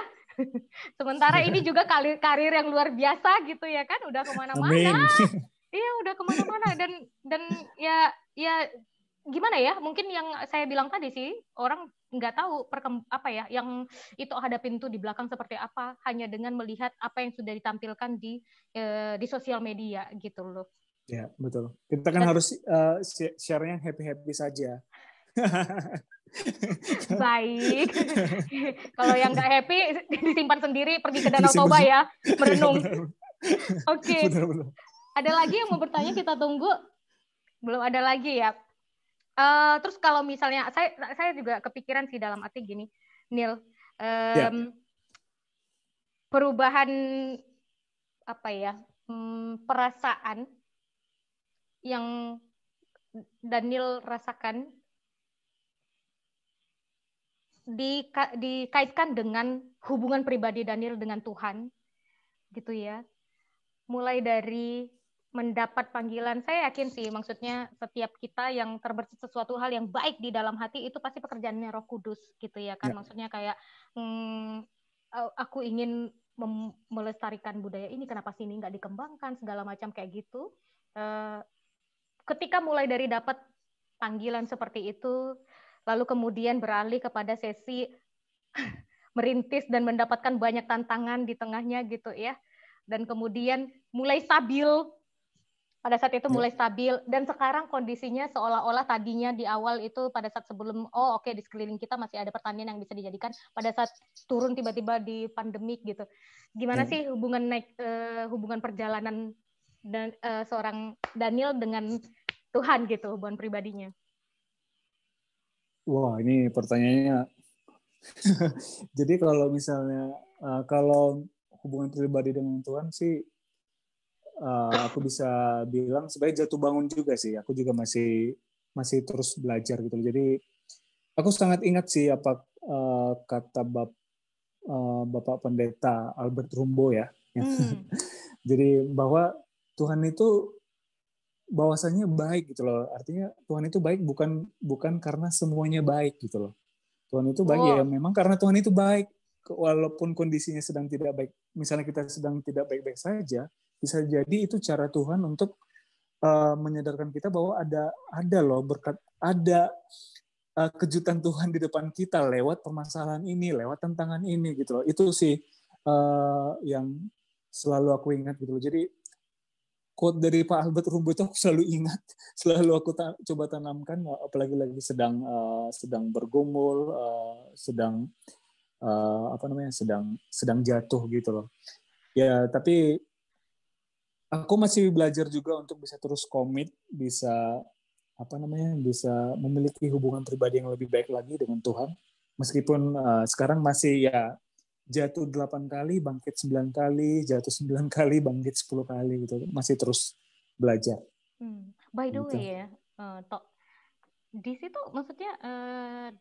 Sementara ini juga karir yang luar biasa gitu ya kan, udah kemana-mana. Iya, udah kemana-mana dan ya gimana ya? Mungkin yang saya bilang tadi sih, orang nggak tahu apa ya yang itu hadapin tuh di belakang seperti apa, hanya dengan melihat apa yang sudah ditampilkan di sosial media gitu loh. Ya, betul. Kita kan harus share-nya happy-happy saja. Baik. Kalau yang nggak happy disimpan sendiri, pergi ke Danau Toba ya, merenung. Oke. Ada lagi yang mau bertanya, kita tunggu. Belum ada lagi ya. Terus kalau misalnya saya juga kepikiran sih dalam arti gini, Neil, perubahan apa ya, perasaan yang Daniel rasakan dikaitkan dengan hubungan pribadi Daniel dengan Tuhan, gitu ya. Mulai dari mendapat panggilan, saya yakin sih, maksudnya setiap kita yang terbersit sesuatu hal yang baik di dalam hati itu pasti pekerjaannya Roh Kudus, gitu ya kan. Maksudnya kayak aku ingin melestarikan budaya ini, kenapa sini nggak dikembangkan, segala macam kayak gitu. Ketika mulai dari dapat panggilan seperti itu, lalu kemudian beralih kepada sesi merintis dan mendapatkan banyak tantangan di tengahnya gitu ya. Dan kemudian mulai stabil, pada saat itu mulai stabil, dan sekarang kondisinya seolah-olah tadinya di awal itu pada saat sebelum, di sekeliling kita masih ada pertanian yang bisa dijadikan, pada saat turun tiba-tiba di pandemik gitu. Gimana sih hubungan perjalanan dan seorang Daniel dengan Tuhan gitu, hubungan pribadinya? Wah, ini pertanyaannya. Jadi kalau misalnya, kalau hubungan pribadi dengan Tuhan sih, aku bisa bilang sebagai jatuh bangun juga sih. Aku juga masih terus belajar gitu. Jadi aku sangat ingat sih apa kata Bapak Pendeta Albert Rumbo ya. Jadi bahwa Tuhan itu bahwasanya baik gitu loh. Artinya Tuhan itu baik bukan karena semuanya baik gitu loh. Tuhan itu baik ya memang karena Tuhan itu baik. Walaupun kondisinya sedang tidak baik, misalnya kita sedang tidak baik-baik saja, bisa jadi itu cara Tuhan untuk menyadarkan kita bahwa ada loh berkat, ada kejutan Tuhan di depan kita lewat permasalahan ini, lewat tantangan ini gitu loh. Itu sih yang selalu aku ingat gitu loh. Jadi quote dari Pak Albert Rumbo itu aku selalu ingat, selalu aku coba tanamkan, apalagi lagi sedang bergumul, sedang sedang jatuh gitu loh. Ya, tapi aku masih belajar juga untuk bisa terus komit, bisa bisa memiliki hubungan pribadi yang lebih baik lagi dengan Tuhan. Meskipun sekarang masih ya jatuh 8 kali, bangkit 9 kali, jatuh 9 kali, bangkit 10 kali gitu. Masih terus belajar. By the way ya, di situ maksudnya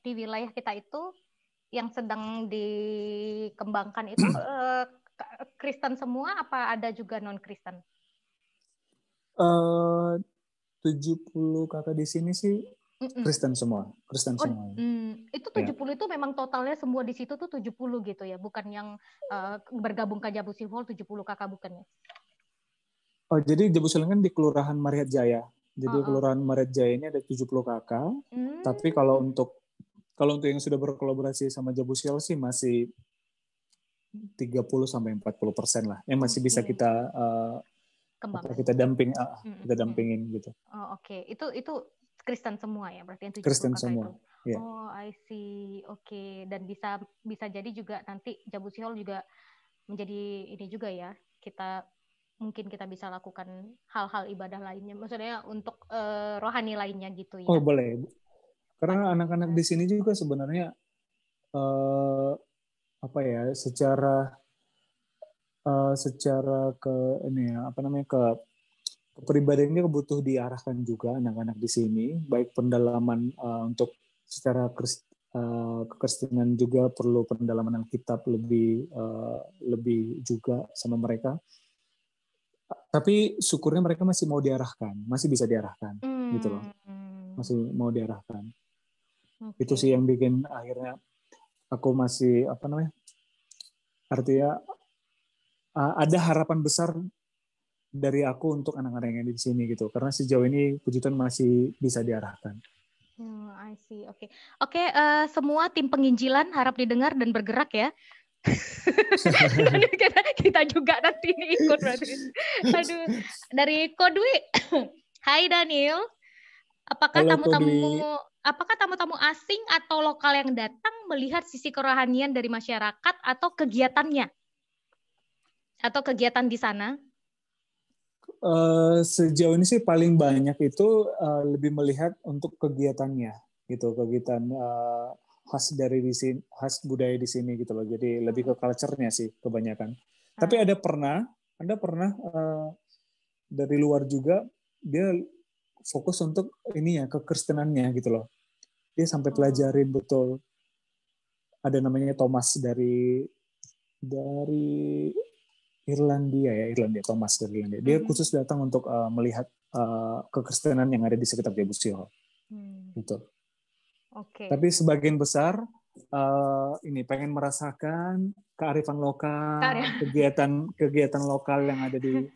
di wilayah kita itu yang sedang dikembangkan itu Kristen semua apa ada juga non-Kristen? 70 kakak di sini sih Kristen semua. Itu 70 itu memang totalnya semua di situ tuh 70 gitu ya, bukan yang bergabung ke Jabusi Hall 70 kakak bukan ya? Oh, jadi Jabusi Hall kan di Kelurahan Mariat Jaya. Jadi Kelurahan Mariat Jaya ini ada 70 kakak. Tapi kalau untuk yang sudah berkolaborasi sama Jabusi Hall sih masih 30-40% lah. Yang masih bisa kita kita dampingin gitu. Oke. Itu Kristen semua ya, berarti yang 70 Kristen kakak semua. itu. Yeah. I see. Oke. Dan bisa jadi juga nanti Jabusi Hall juga menjadi ini juga ya. Mungkin kita bisa lakukan hal-hal ibadah lainnya. Maksudnya untuk rohani lainnya gitu ya. Oh, boleh. Karena anak-anak di sini juga sebenarnya secara kepribadiannya butuh diarahkan juga anak-anak di sini, baik pendalaman untuk secara kekristenan juga perlu pendalaman Alkitab lebih juga sama mereka. Tapi syukurnya mereka masih mau diarahkan, masih bisa diarahkan, gitu loh, masih mau diarahkan. Itu sih yang bikin akhirnya aku masih artinya ada harapan besar dari aku untuk anak-anak yang di sini gitu, karena sejauh ini puji Tuhan masih bisa diarahkan. I see. Oke, semua tim penginjilan harap didengar dan bergerak ya. Dan kita juga nanti ikut berarti. Aduh, dari Kodwi. Hai Daniel. Apakah tamu-tamu asing atau lokal yang datang melihat sisi kerohanian dari masyarakat atau kegiatannya? Atau kegiatan di sana? Sejauh ini sih paling banyak itu lebih melihat untuk kegiatannya gitu, kegiatan khas dari di sini, khas budaya di sini gitu loh. Jadi lebih ke culture-nya sih kebanyakan. Tapi ada pernah dari luar juga dia fokus untuk kekristenannya gitu loh. Dia sampai pelajarin betul. Ada namanya Thomas dari Irlandia, Thomas dari Irlandia. Dia khusus datang untuk melihat kekristenan yang ada di sekitar Jebusi Hall. Gitu. Tapi sebagian besar pengen merasakan kearifan lokal, kegiatan lokal yang ada di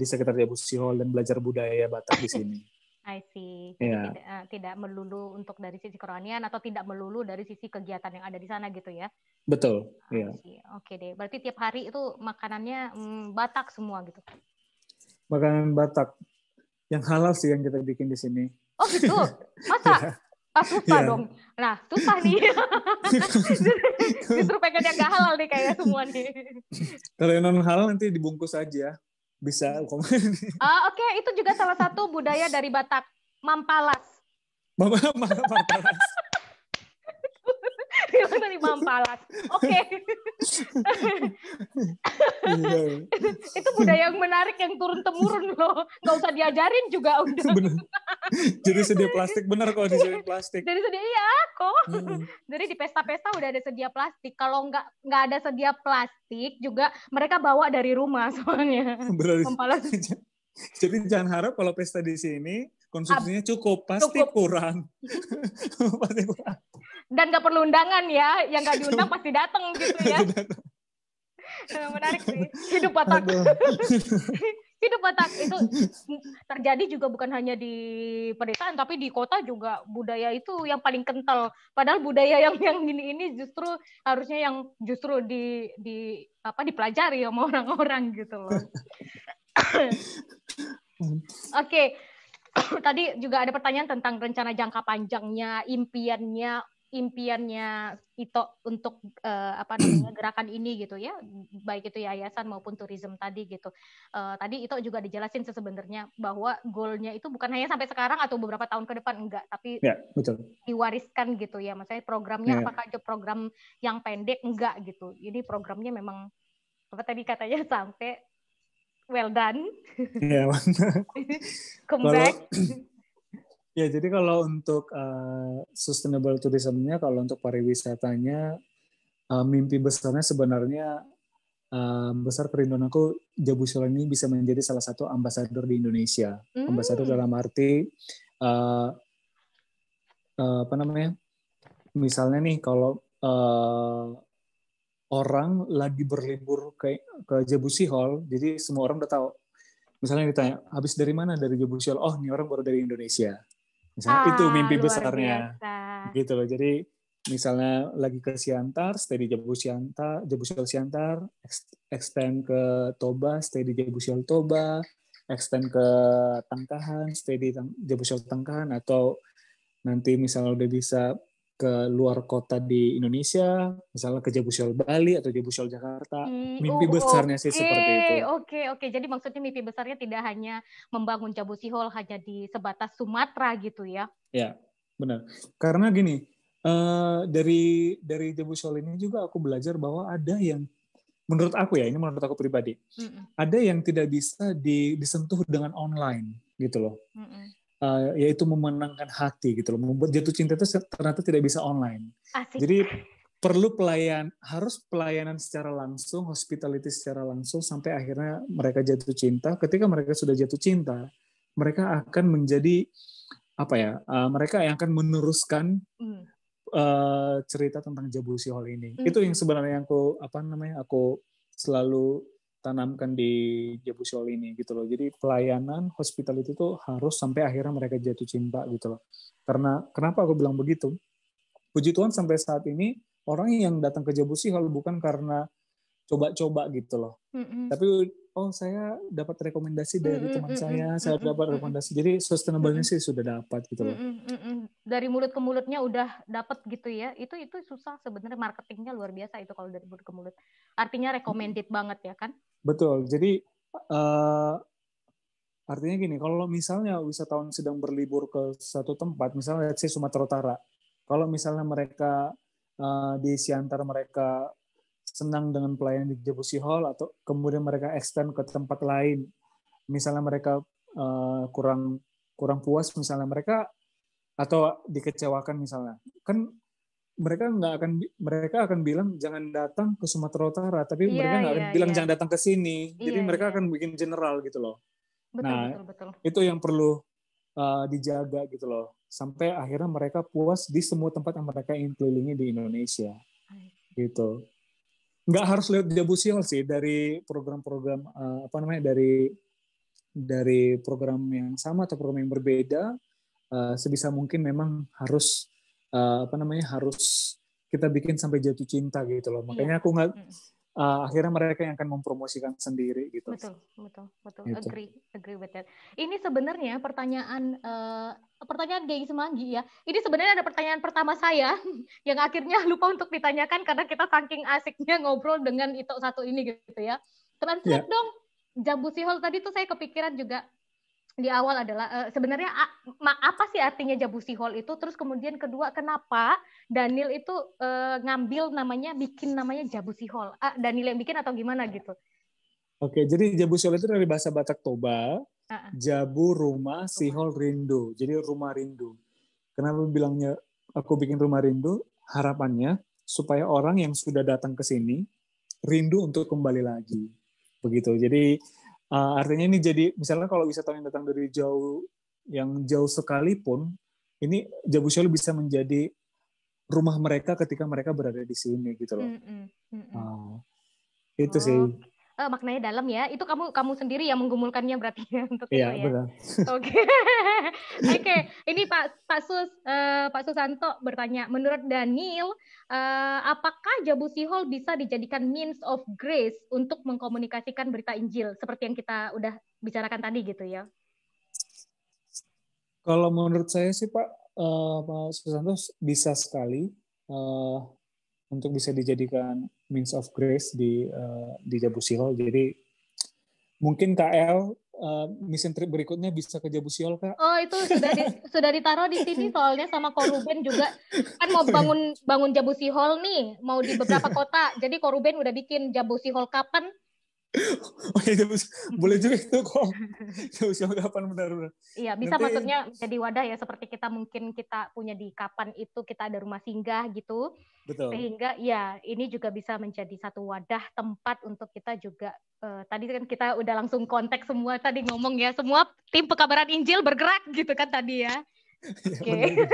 sekitar Jebusi Hall dan belajar budaya Batak di sini. I see. Jadi tidak melulu untuk dari sisi kerohanian atau tidak melulu dari sisi kegiatan yang ada di sana gitu ya? Betul. Iya. Oke deh. Berarti tiap hari itu makanannya Batak semua gitu? Makanan Batak. Yang halal sih yang kita bikin di sini. Oh gitu? Masa? Susah dong. Nah, susah nih. Justru pengen yang gak halal nih kayak semua nih. Kalau yang non halal nanti dibungkus aja. Bisa. Oke, itu juga salah satu budaya dari Batak. Mampalas. Mampalas. Dari Mampalas. Oke. Itu budaya yang menarik yang turun-temurun loh. Nggak usah diajarin juga udah. Bener. Jadi sedia plastik, benar kok disediain plastik. Jadi sedia kok. Jadi di pesta-pesta udah ada sedia plastik. Kalau nggak ada sedia plastik juga mereka bawa dari rumah soalnya. Mampalas. Jadi jangan harap kalau pesta di sini konsumsinya cukup, pasti kurang. Pasti kurang. Dan nggak perlu undangan ya, yang nggak diundang pasti datang gitu ya. Menarik sih, hidup Batak. Hidup Batak itu terjadi juga bukan hanya di pedesaan, tapi di kota juga budaya itu yang paling kental. Padahal budaya yang ini justru harusnya yang justru dipelajari sama orang-orang gitu loh. Oke. Tadi juga ada pertanyaan tentang rencana jangka panjangnya, impiannya Ito untuk gerakan ini gitu ya, baik itu yayasan maupun tourism tadi gitu. Tadi Ito juga dijelasin sebenarnya bahwa goalnya itu bukan hanya sampai sekarang atau beberapa tahun ke depan, enggak, tapi betul. Diwariskan gitu ya. Maksudnya programnya apakah itu program yang pendek, enggak gitu. Jadi programnya memang apa tadi katanya sampai well done. Iya. Come back. Ya, jadi kalau untuk sustainable tourism-nya, kalau untuk pariwisatanya, mimpi besarnya sebenarnya besar kerinduan aku, Jebusi Hall ini bisa menjadi salah satu ambasador di Indonesia. Ambasador dalam arti misalnya nih kalau orang lagi berlibur ke Jebusi Hall, jadi semua orang udah tahu. Misalnya ditanya, habis dari mana? Dari Jebusi Hall. Oh, ini orang baru dari Indonesia. Misalnya itu mimpi besarnya. Biasa. Gitu loh. Jadi misalnya lagi ke Siantar, stay di Jebusi Hall Siantar, extend ke Toba, stay di Jebusi Hall Toba, extend ke Tangkahan, stay di Jebusi Hall Tangkahan, atau nanti misalnya udah bisa ke luar kota di Indonesia, misalnya ke Jebusi Hall Bali atau Jebusi Hall Jakarta. Mimpi besarnya sih seperti itu. Oke. Jadi maksudnya mimpi besarnya tidak hanya membangun Jebusi Hall hanya di sebatas Sumatera gitu ya? Ya, benar. Karena gini, dari Jebusi Hall ini juga aku belajar bahwa ada yang, menurut aku aku pribadi, ada yang tidak bisa disentuh dengan online gitu loh. yaitu memenangkan hati gitu loh. Membuat jatuh cinta itu ternyata tidak bisa online. Asik. Jadi perlu harus pelayanan secara langsung, hospitality secara langsung sampai akhirnya mereka jatuh cinta. Ketika mereka sudah jatuh cinta, mereka akan menjadi mereka yang akan meneruskan cerita tentang Jebusi Hall ini. Itu yang sebenarnya aku selalu tanamkan di Jebusi Hall ini gitu loh. Jadi pelayanan hospitality itu harus sampai akhirnya mereka jatuh cinta gitu loh. Karena kenapa aku bilang begitu? Puji Tuhan sampai saat ini orang yang datang ke Jebusi Hall bukan karena coba-coba gitu loh. Tapi saya dapat rekomendasi dari teman saya dapat rekomendasi. Jadi sustainable-nya sih sudah dapat gitu loh. Dari mulut ke mulutnya udah dapat gitu ya. Itu susah sebenarnya, marketingnya luar biasa itu kalau dari mulut ke mulut. Artinya recommended banget ya kan? Betul. Jadi artinya gini, kalau misalnya wisatawan sedang berlibur ke satu tempat, misalnya Sumatera Utara, kalau misalnya mereka di Siantar mereka senang dengan pelayanan di Jebusi Hall atau kemudian mereka extend ke tempat lain, misalnya mereka kurang puas misalnya mereka atau dikecewakan misalnya, kan mereka akan bilang jangan datang ke Sumatera Utara, tapi mereka nggak akan bilang jangan datang ke sini. Jadi mereka akan bikin general gitu loh. Betul. Itu yang perlu dijaga gitu loh, sampai akhirnya mereka puas di semua tempat yang mereka kelilingi di Indonesia gitu. Nggak harus lewat Jebusi Hall sih, dari program-program dari program yang sama atau program yang berbeda, sebisa mungkin memang harus harus kita bikin sampai jatuh cinta gitu loh. Makanya aku nggak akhirnya mereka yang akan mempromosikan sendiri gitu. Betul. Gitu. Agree with that. Ini sebenarnya pertanyaan Gay Semanggi ya. Ini sebenarnya ada pertanyaan pertama saya yang akhirnya lupa untuk ditanyakan karena kita saking asiknya ngobrol dengan itu satu ini gitu ya. Translate dong. Jebusi Hall tadi tuh saya kepikiran juga di awal adalah sebenarnya apa sih artinya Jebusi Hall itu, terus kemudian kedua kenapa Daniel itu bikin namanya Jebusi Hall. Daniel yang bikin atau gimana gitu? Oke, jadi Jebusi Hall itu dari bahasa Batak Toba, Jabu rumah, Sihol rindu. Jadi rumah rindu. Kenapa bilangnya aku bikin rumah rindu? Harapannya supaya orang yang sudah datang ke sini rindu untuk kembali lagi. Begitu. Jadi artinya ini jadi misalnya kalau wisatawan yang datang dari yang jauh sekalipun, ini Jebusi Hall bisa menjadi rumah mereka ketika mereka berada di sini gitu loh. Itu sih. Maknanya dalam ya. Itu kamu sendiri yang menggumulkannya berarti ya untuk itu ya. Benar. Oke. Oke. Ini Pak Susanto bertanya, menurut Daniel, apakah Jebusi Hall bisa dijadikan means of grace untuk mengkomunikasikan berita Injil seperti yang kita udah bicarakan tadi gitu ya? Kalau menurut saya sih Pak Susanto bisa sekali untuk bisa dijadikan means of grace di Jebusi Hall. Jadi mungkin KL mission trip berikutnya bisa ke Jebusi Hall, Kak. Oh, itu sudah ditaruh di sini soalnya sama Koruben juga kan mau bangun Jebusi Hall nih, mau di beberapa kota. Jadi Koruben udah bikin Jebusi Hall kapan? Oh ya, boleh juga itu kok. Jebusi Hall kapan benar-benar. Iya, bisa maksudnya jadi wadah ya, seperti kita punya di kapan itu kita ada rumah singgah gitu. Betul. Sehingga ya ini juga bisa menjadi satu wadah tempat untuk kita juga tadi kan kita udah langsung konteks semua tadi ngomong ya, semua tim pekabaran Injil bergerak gitu kan tadi ya. Oke.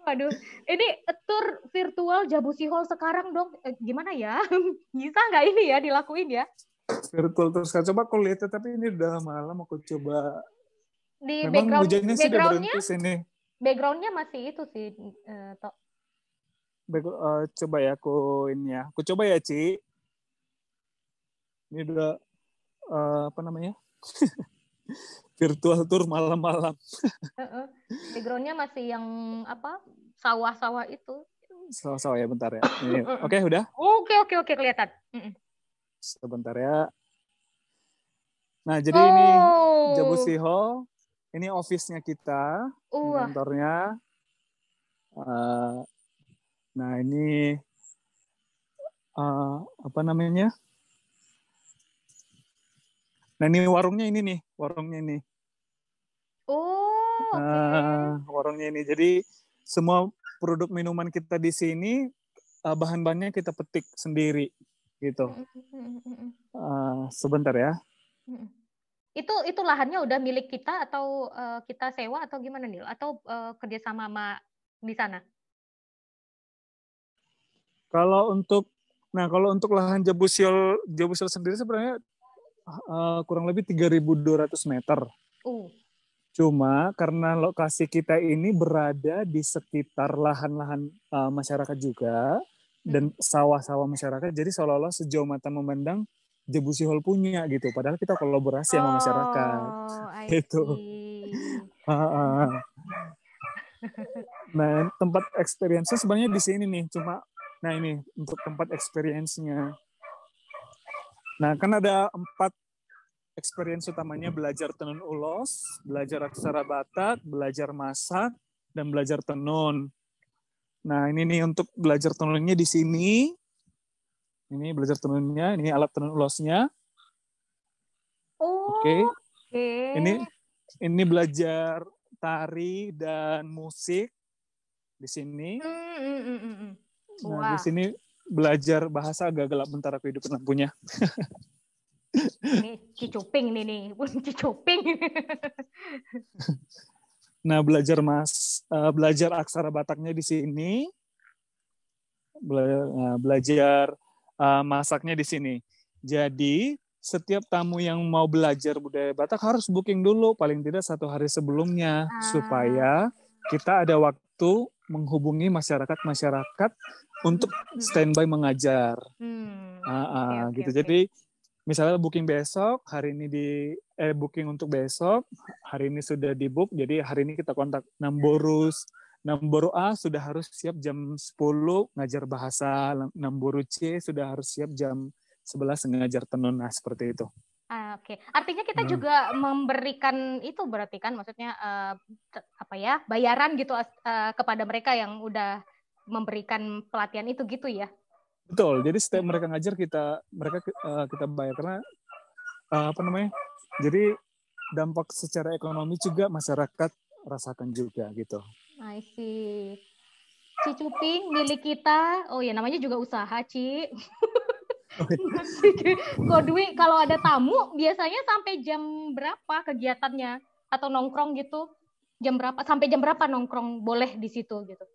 Aduh, ini tour virtual Jebusi Hall sekarang dong, gimana ya? Bisa nggak ini ya dilakuin ya? Virtual terus kan, coba aku lihat, tapi ini udah malam, aku coba. Di memang hujannya sih udah berhenti sini. Backgroundnya masih itu sih, Tok. Coba ya aku ini ya. Aku coba ya, Ci. Ini udah virtual tour malam-malam. Backgroundnya masih yang sawah-sawah itu. Sawah-sawah ya, bentar ya. Oke, udah? Oke, kelihatan. Sebentar ya. Nah, jadi ini Jebusi Hall. Ini office-nya kita. Ini kantornya. Nah, ini Nah, ini warungnya ini nih. Oh, oke. Warungnya ini. Jadi semua produk minuman kita di sini bahan-bahannya kita petik sendiri gitu. Sebentar ya. Itu lahannya udah milik kita atau kita sewa atau gimana nih? Atau kerjasama sama di sana? Kalau untuk lahan Jebusiol sendiri sebenarnya kurang lebih 3.200 meter. Cuma karena lokasi kita ini berada di sekitar lahan-lahan masyarakat juga dan sawah-sawah masyarakat, jadi seolah-olah sejauh mata memandang Jebusiol punya gitu. Padahal kita kolaborasi sama masyarakat. Itu. Nah, tempat experience-nya sebenarnya di sini nih. Cuma, nah ini untuk tempat experience-nya. Nah, kan ada 4 experience utamanya: belajar tenun ulos, belajar aksara Batak, belajar masak, dan belajar tenun. Nah, ini nih untuk belajar tenunnya di sini. Ini belajar tenunnya, ini alat tenun ulosnya. Oke. Ini belajar tari dan musik di sini. Nah, di sini belajar bahasa, agak gelap bentar aku hidupin lampunya. Ini Cicuping nih, Cicuping. Nah, belajar aksara Bataknya di sini. Belajar masaknya di sini. Jadi, setiap tamu yang mau belajar budaya Batak harus booking dulu, paling tidak 1 hari sebelumnya, supaya kita ada waktu menghubungi masyarakat untuk standby mengajar. Gitu. Jadi, misalnya booking besok, hari ini booking untuk besok, hari ini sudah di book, jadi hari ini kita kontak Namboru A sudah harus siap jam 10 ngajar bahasa, Namboru C sudah harus siap jam 11 ngajar tenun, nah seperti itu. Oke. Artinya kita juga memberikan itu berarti kan, maksudnya bayaran gitu kepada mereka yang udah memberikan pelatihan itu gitu ya? Betul. Jadi setiap mereka ngajar kita bayar, karena jadi dampak secara ekonomi juga masyarakat rasakan juga gitu. I see. Cicuping milik kita. Oh ya, namanya juga usaha, Ci. Kok Dwi, kalau ada tamu biasanya sampai jam berapa kegiatannya atau nongkrong gitu? Jam berapa? Sampai jam berapa nongkrong boleh di situ gitu?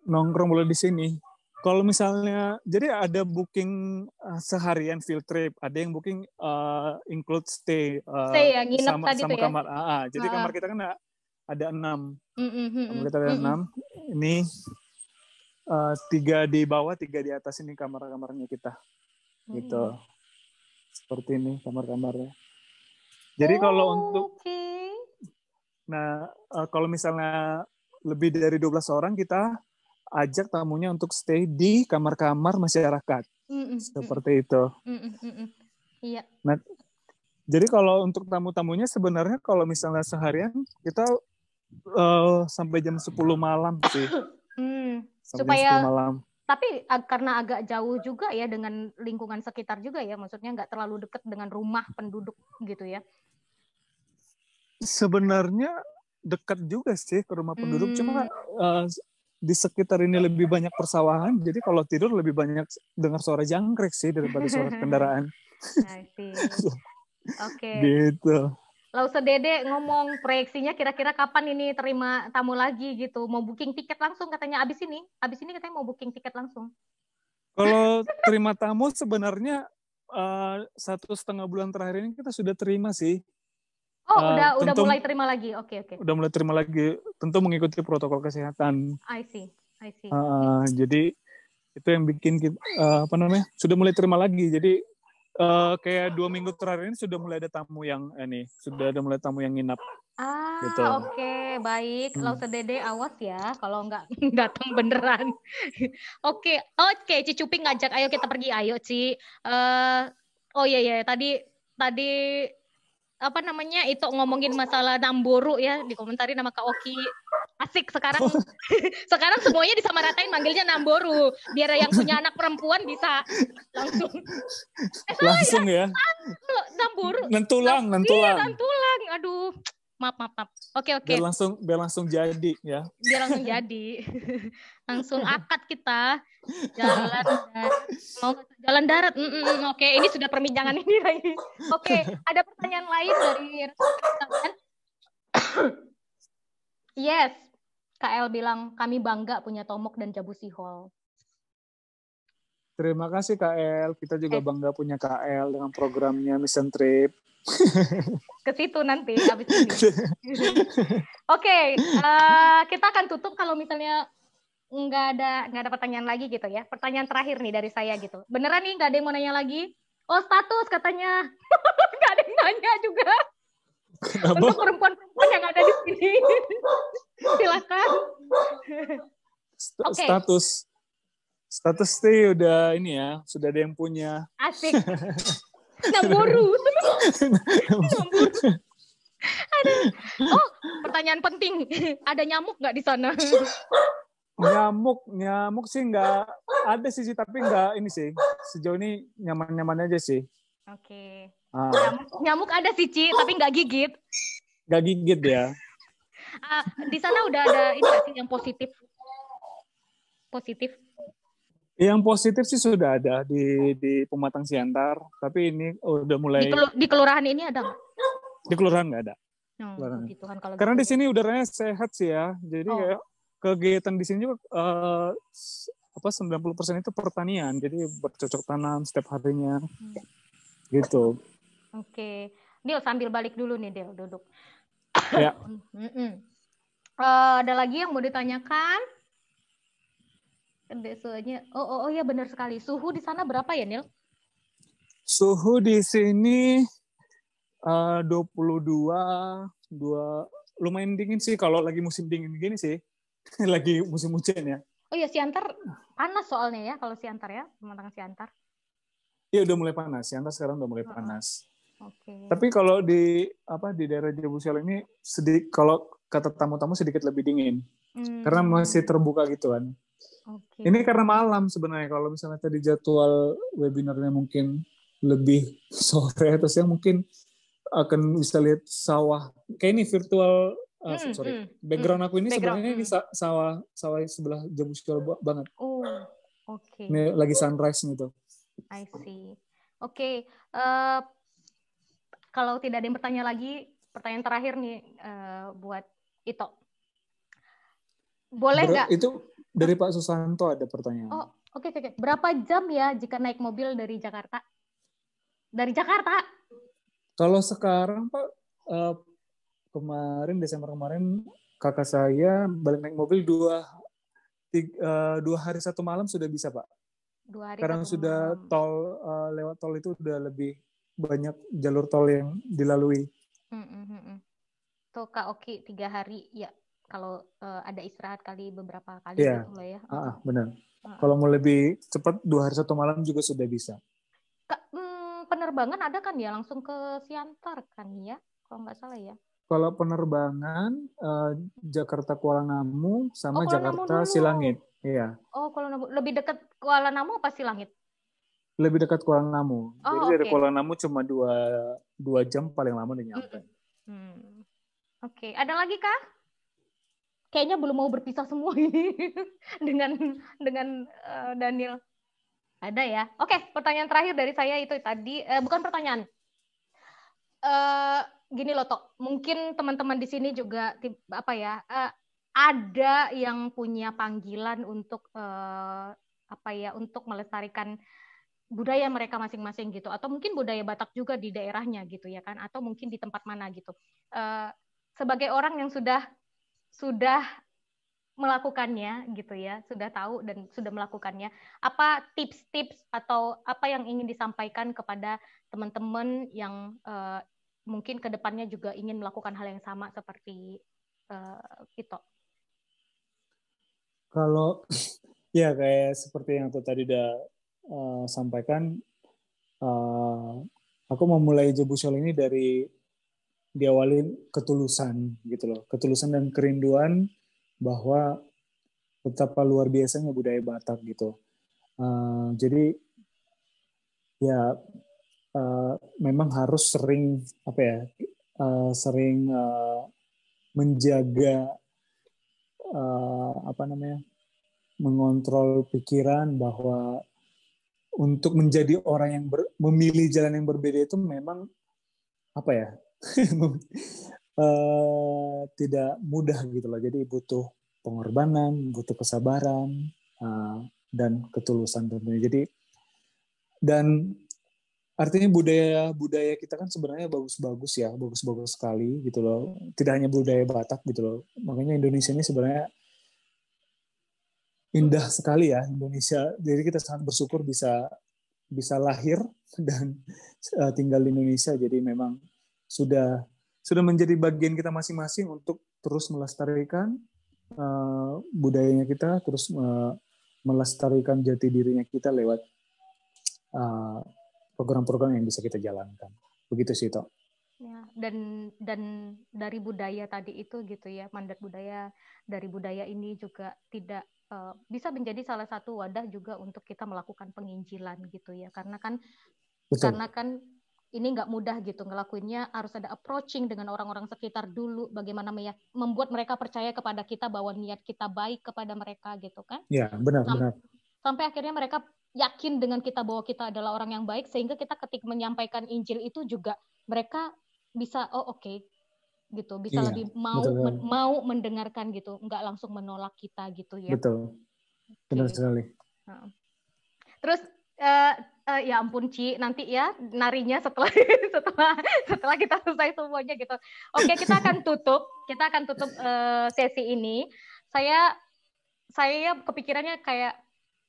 Nongkrong boleh di sini. Kalau misalnya, jadi ada booking seharian field trip, ada yang booking include stay ya, nginep tadi sama tuh kamar. Ya? Jadi kamar kita kan ada 6. Kamar kita ada 6. Ini 3 di bawah, 3 di atas, ini kamar-kamarnya kita. Gitu. Seperti ini kamar-kamarnya. Jadi kalau untuk kalau misalnya lebih dari 12 orang, kita ajak tamunya untuk stay di kamar-kamar masyarakat. Seperti itu. Iya. Nah, jadi kalau untuk tamu-tamunya sebenarnya kalau misalnya seharian kita sampai jam 10 malam sih. Sampai jam 10 malam. Tapi karena agak jauh juga ya dengan lingkungan sekitar juga ya, maksudnya nggak terlalu dekat dengan rumah penduduk gitu ya. Sebenarnya dekat juga sih ke rumah penduduk, cuma di sekitar ini lebih banyak persawahan, jadi kalau tidur lebih banyak dengar suara jangkrik sih daripada suara kendaraan. Oke. Gitu. Lausa Dede ngomong proyeksinya kira-kira kapan ini terima tamu lagi gitu, mau booking tiket langsung katanya abis ini katanya mau booking tiket langsung. Kalau terima tamu sebenarnya 1,5 bulan terakhir ini kita sudah terima sih. Udah mulai terima lagi. Oke. Udah mulai terima lagi, tentu mengikuti protokol kesehatan. I see. Jadi itu yang bikin kita sudah mulai terima lagi. Jadi kayak 2 minggu terakhir ini sudah mulai ada tamu yang nginap. Gitu. Oke, baik. Lausa Dede awas ya kalau nggak datang beneran. Oke, Cicuping ngajak ayo kita pergi, ayo Ci. Tadi itu ngomongin masalah Namboru ya, dikomentarin sama Kak Oki. Asik sekarang. Sekarang semuanya disamaratain manggilnya Namboru, biar yang punya anak perempuan bisa langsung ya. Namboru. Nentulang. Iya, Nentulang. Aduh. Maaf. Oke. Biar langsung jadi ya. Biar langsung jadi. Langsung akad kita jalan darat. Mau jalan darat. Oke, ini sudah perbincangan ini lagi. Oke, ada pertanyaan lain dari kalian? Yes. KL bilang kami bangga punya Tomok dan Jabu Sihol. Terima kasih KL. Kita juga bangga punya KL dengan programnya Mission Trip. Ke situ nanti habis ini. Oke, kita akan tutup kalau misalnya nggak ada pertanyaan lagi gitu ya. Pertanyaan terakhir nih dari saya gitu. Beneran nih nggak ada yang mau nanya lagi? Oh, status katanya. Nggak ada yang nanya juga. Kenapa? Untuk perempuan-perempuan yang ada di sini. Silakan. Okay. Status sih udah ini ya, sudah ada yang punya. Asik. Namburu. Oh, pertanyaan penting. Ada nyamuk nggak di sana? Nyamuk sih nggak ada sih, tapi nggak ini sih. Sejauh ini nyaman-nyaman aja sih. Oke. Nyamuk ada sih, Ci, tapi nggak gigit. Nggak gigit ya. Di sana udah ada ini nggak sih yang positif? Yang positif sih sudah ada di Pematang Siantar, tapi ini udah mulai. Di kelurahan ini ada nggak? Di kelurahan nggak ada. Gitu kan, kalau karena gitu. Di sini udaranya sehat sih ya, jadi kayak kegiatan di sini juga 90% itu pertanian, jadi bercocok tanam setiap harinya, gitu. Oke, Del sambil balik dulu nih, Del duduk. Ya. Ada lagi yang mau ditanyakan? Oh ya benar sekali. Suhu di sana berapa ya, Nil? Suhu di sini 22, lumayan dingin sih kalau lagi musim dingin gini sih. Lagi musim hujan ya. Oh ya, Siantar panas soalnya ya, kalau Siantar ya, Pematang Siantar. Iya udah mulai panas. Siantar sekarang udah mulai panas. Oke. Tapi kalau di daerah Jabu Sihol ini kalau kata tamu-tamu sedikit lebih dingin. Karena masih terbuka gitu kan. Okay. Ini karena malam sebenarnya. Kalau misalnya tadi jadwal webinarnya mungkin lebih sore atau siang, mungkin akan bisa lihat sawah. Kayak ini virtual, background aku ini sebenarnya ini sawah sebelah Jabu Sihol banget. Oh, oke. Ini lagi sunrise gitu. I see. Oke. Kalau tidak ada yang bertanya lagi, pertanyaan terakhir nih buat Ito. Boleh nggak? Itu dari Pak Susanto ada pertanyaan. Oh, oke. Berapa jam ya jika naik mobil dari Jakarta? Dari Jakarta? Kalau sekarang Pak, Desember kemarin kakak saya balik naik mobil 2 hari 1 malam sudah bisa Pak. 2 hari Karena 1 sudah malam. tol lewat tol itu udah lebih banyak jalur tol yang dilalui. Tuh Kak Oki 3 hari ya. Kalau ada istirahat kali beberapa kali gitu lah ya. Benar. Kalau mau lebih cepat 2 hari 1 malam juga sudah bisa. Penerbangan ada kan ya langsung ke Siantar kan ya? Kalau nggak salah ya. Kalau penerbangan Jakarta Kuala Namu sama Jakarta Namu Silangit. Iya. Oh, Kuala Namu lebih dekat Kuala Namu apa Silangit? Lebih dekat Kuala Namu. Oh, jadi dari Kuala Namu cuma 2 jam paling lama udah nyampe. Oke. Ada lagi kah? Kayaknya belum mau berpisah semua ini dengan Daniel. Ada ya. Oke, pertanyaan terakhir dari saya itu tadi bukan pertanyaan. Gini loh Tok, mungkin teman-teman di sini juga ada yang punya panggilan untuk untuk melestarikan budaya mereka masing-masing gitu, atau mungkin budaya Batak juga di daerahnya gitu ya kan, atau mungkin di tempat mana gitu. Sebagai orang yang sudah melakukannya gitu ya, sudah tahu dan sudah melakukannya, apa tips-tips atau apa yang ingin disampaikan kepada teman-teman yang mungkin kedepannya juga ingin melakukan hal yang sama seperti Ito? Kalau ya kayak seperti yang aku tadi udah sampaikan, aku memulai Jabu Sihol ini diawali ketulusan gitu loh, ketulusan dan kerinduan bahwa betapa luar biasanya budaya Batak gitu. Jadi ya memang harus sering sering menjaga mengontrol pikiran bahwa untuk menjadi orang yang memilih jalan yang berbeda itu memang apa ya tidak mudah gitu loh. Jadi butuh pengorbanan, butuh kesabaran dan ketulusan tentunya. Jadi dan artinya budaya kita kan sebenarnya bagus-bagus ya, bagus-bagus sekali gitu loh. Tidak hanya budaya Batak gitu loh. Makanya Indonesia ini sebenarnya indah sekali ya Indonesia. Jadi kita sangat bersyukur bisa lahir dan tinggal di Indonesia. Jadi memang sudah menjadi bagian kita masing-masing untuk terus melestarikan budayanya kita, terus melestarikan jati dirinya kita lewat program-program yang bisa kita jalankan. Begitu sih, Tok. Ya, dan dari budaya tadi itu gitu ya, mandat budaya dari budaya ini juga tidak bisa menjadi salah satu wadah juga untuk kita melakukan penginjilan gitu ya, karena kan ini nggak mudah gitu ngelakuinnya, harus ada approaching dengan orang-orang sekitar dulu, bagaimana membuat mereka percaya kepada kita bahwa niat kita baik kepada mereka gitu kan. Ya, benar. Sampai akhirnya mereka yakin dengan kita bahwa kita adalah orang yang baik, sehingga kita ketika menyampaikan Injil itu juga mereka bisa gitu, bisa lebih mau mendengarkan gitu, nggak langsung menolak kita gitu ya. Betul, benar sekali. Terus ya ampun Ci, nanti ya narinya setelah setelah kita selesai semuanya gitu. Oke, kita akan tutup sesi ini. Saya kepikirannya kayak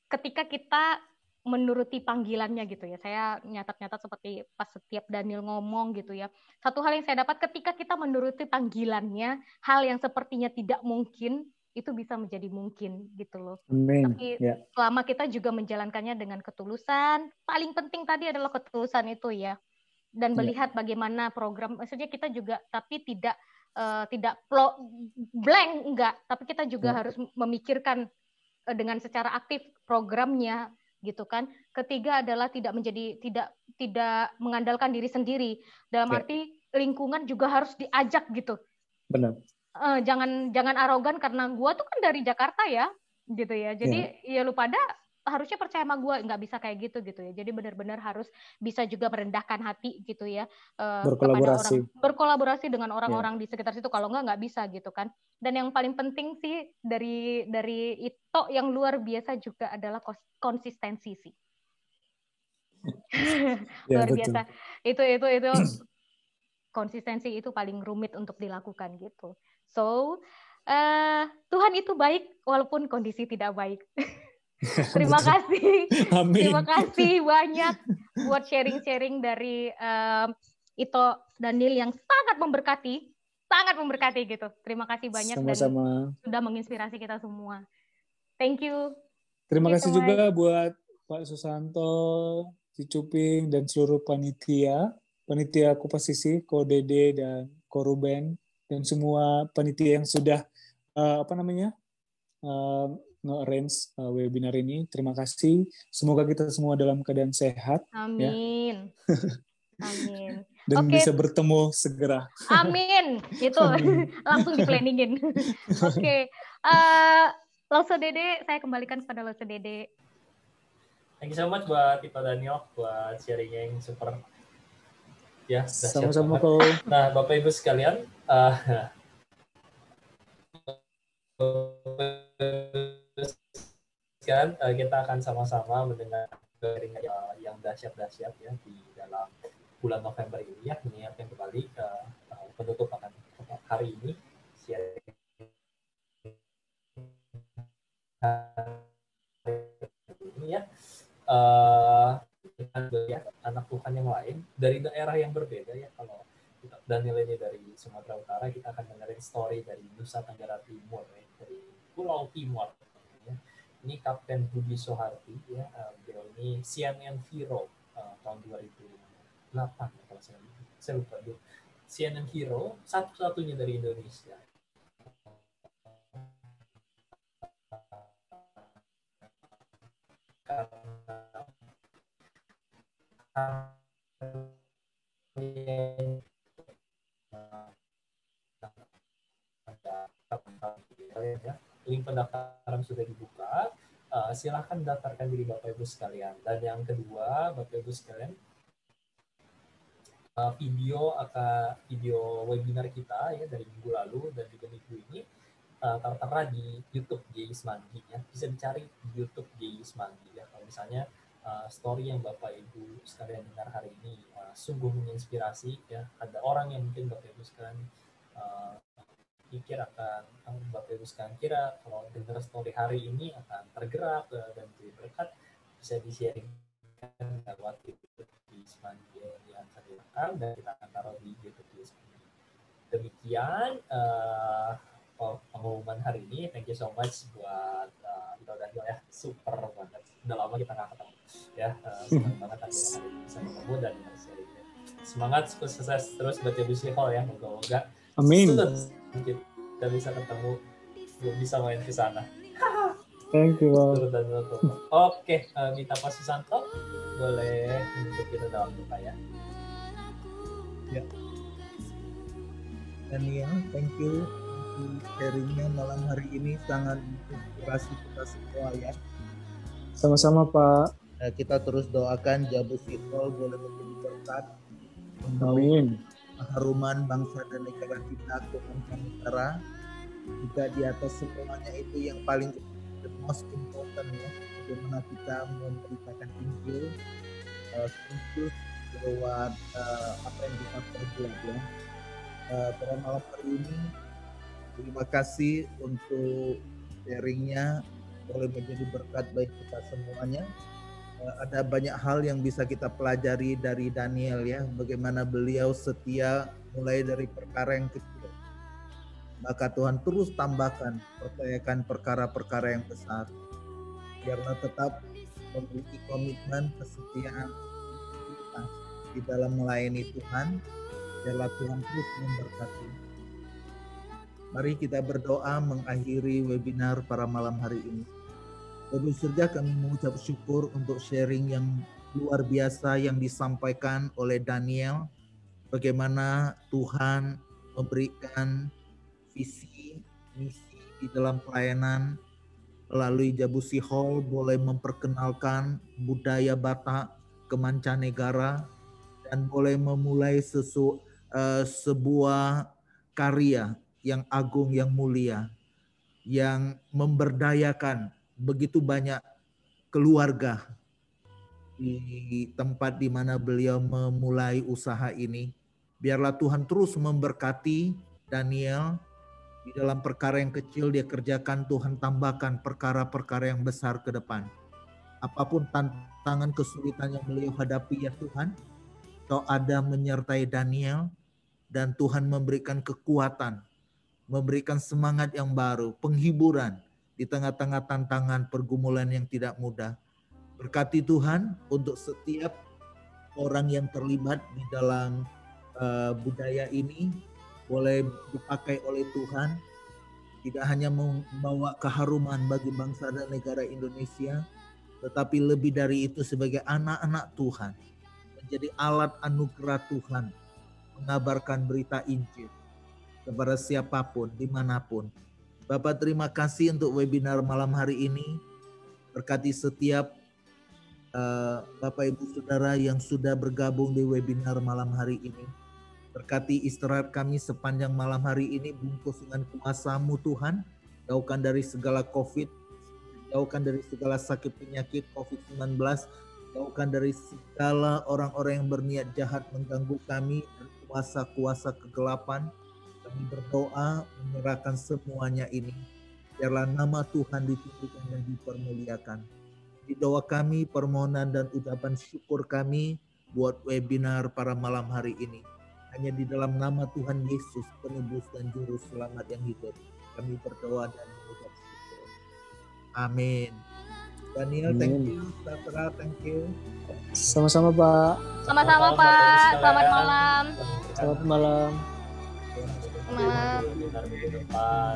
ketika kita menuruti panggilannya gitu ya. Saya nyatat-nyatat seperti pas setiap Daniel ngomong gitu ya. Satu hal yang saya dapat ketika kita menuruti panggilannya, hal yang sepertinya tidak mungkin itu bisa menjadi mungkin gitu loh. Amin. Tapi selama kita juga menjalankannya dengan ketulusan, paling penting tadi adalah ketulusan itu ya. Dan melihat bagaimana program, maksudnya kita juga tapi tidak blank enggak, tapi kita juga harus memikirkan dengan secara aktif programnya gitu kan. Ketiga adalah tidak mengandalkan diri sendiri, dalam arti lingkungan juga harus diajak gitu. Benar. Jangan arogan karena gua tuh kan dari Jakarta ya gitu ya, jadi ya lu pada harusnya percaya sama gue, nggak bisa kayak gitu ya. Jadi benar-benar harus bisa juga merendahkan hati gitu ya, berkolaborasi dengan orang-orang di sekitar situ. Kalau nggak bisa gitu kan. Dan yang paling penting sih dari itu yang luar biasa juga adalah konsistensi sih. Luar biasa. Itu konsistensi itu paling rumit untuk dilakukan gitu. So Tuhan itu baik walaupun kondisi tidak baik. Terima kasih. Amin. Terima kasih banyak buat sharing-sharing dari Ito Daniel yang sangat memberkati gitu. Terima kasih banyak. Sama-sama. Dan sudah menginspirasi kita semua. Thank you. Terima kasih juga buat Pak Susanto, Cicuping, dan seluruh panitia Kopasisi, Ko-Dede, dan Ko-Ruben, dan semua panitia yang sudah nge-arrange webinar ini. Terima kasih. Semoga kita semua dalam keadaan sehat. Amin. Ya. Amin. Dan bisa bertemu segera. Amin. Itu langsung di-planningin. Oke. Lose Dede, saya kembalikan kepada Lose Dede. Thank you so much buat Tito Daniel buat sharingnya yang super. Ya, sama-sama kok. Nah, Bapak Ibu sekalian, sekarang kita akan sama-sama mendengar yang dahsyat-dahsyat ya di dalam bulan November ini ya, mengingatkan kembali penutup akan hari ini ya, anak Tuhan yang lain dari daerah yang berbeda ya. Kalau Daniel ini dari Sumatera Utara, kita akan dengerin story dari Nusa Tenggara Timur ya, dari Pulau Timor ya. Ini Kapten Budi Soeharti ya, beliau ini CNN Hero tahun 2008 ya, kalau saya lupa dulu. CNN Hero satu-satunya dari Indonesia. kalian ya. Link pendaftaran sudah dibuka. Silahkan daftarkan diri Bapak Ibu sekalian. Dan yang kedua, Bapak Ibu sekalian, video webinar kita ya dari minggu lalu dan juga minggu ini tertera di YouTube GI Semanggi ya. Bisa dicari di YouTube GI Semanggi ya. Kalau misalnya story yang Bapak Ibu sekalian dengar hari ini sungguh menginspirasi ya. Ada orang yang mungkin Bapak Ibu sekalian pikir Bapak Ibu sekalian kira kalau dengar story hari ini akan tergerak dan jadi berkat, bisa di-sharingkan lewat YouTube GI Semanggi yang saya direkam dan kita akan taruh di YouTube GI Semanggi. Demikian pengumuman hari ini. Thank you so much buat Bito Dahil ya, super banget. Udah lama kita nggak ketemu ya, senang banget akhirnya hari ini bisa ketemu dan sharing. Semangat, sukses terus buat JBC Hall ya, moga-moga Amin. Kita bisa ketemu, belum bisa main ke sana. Thank you. Oke, Mita Pak Susanto boleh menutup kita dalam doa ya. Ya. Daniel, thank you. Sharingnya malam hari ini sangat menginspirasi kita semua ya. Sama-sama Pak. Kita terus doakan JBC Hall boleh menjadi berkat, Amin. keharuman bangsa dan negara kita ke mancanegara. Juga di atas semuanya itu yang paling the most important ya, bagaimana kita memberitakan Injil lewat apa yang kita perbuat ya. Pada malam hari ini terima kasih untuk sharingnya, boleh menjadi berkat bagi kita semuanya. Ada banyak hal yang bisa kita pelajari dari Daniel ya, bagaimana beliau setia mulai dari perkara yang kecil. Maka Tuhan terus tambahkan, percayakan perkara-perkara yang besar. Biarlah tetap memiliki komitmen, kesetiaan di dalam melayani Tuhan. Biarlah Tuhan terus memberkati. Mari kita berdoa mengakhiri webinar pada malam hari ini. Bapa Surga, kami mengucap syukur untuk sharing yang luar biasa yang disampaikan oleh Daniel. Bagaimana Tuhan memberikan visi, misi di dalam pelayanan melalui JBC Hall, boleh memperkenalkan budaya Batak ke mancanegara dan boleh memulai sebuah karya yang agung, yang mulia, yang memberdayakan begitu banyak keluarga di tempat di mana beliau memulai usaha ini. Biarlah Tuhan terus memberkati Daniel di dalam perkara yang kecil dia kerjakan, Tuhan tambahkan perkara-perkara yang besar ke depan. Apapun tantangan kesulitan yang beliau hadapi ya Tuhan, Kau ada menyertai Daniel dan Tuhan memberikan kekuatan, memberikan semangat yang baru, penghiburan di tengah-tengah tantangan pergumulan yang tidak mudah. Berkati Tuhan untuk setiap orang yang terlibat di dalam budaya ini, boleh dipakai oleh Tuhan, tidak hanya membawa keharuman bagi bangsa dan negara Indonesia, tetapi lebih dari itu sebagai anak-anak Tuhan, menjadi alat anugerah Tuhan, mengabarkan berita Injil kepada siapapun, dimanapun. Bapak terima kasih untuk webinar malam hari ini. Berkati setiap Bapak Ibu Saudara yang sudah bergabung di webinar malam hari ini. Berkati istirahat kami sepanjang malam hari ini, bungkus dengan kuasa-Mu Tuhan. Jauhkan dari segala COVID, jauhkan dari segala sakit penyakit COVID-19, jauhkan dari segala orang-orang yang berniat jahat mengganggu kami dan kuasa-kuasa kegelapan. Kami berdoa menyerahkan semuanya ini. Biarlah nama Tuhan ditinggikan dan dipermuliakan. Di doa kami, permohonan dan ucapan syukur kami buat webinar pada malam hari ini. Hanya di dalam nama Tuhan Yesus, penebus dan juru selamat yang hidup, kami berdoa dan mengucap syukur. Amin. Daniel, thank you. Satra, thank you. Sama-sama Pak. Sama-sama Pak. Selamat malam. Selamat malam. Selamat malam. Webinar minggu depan.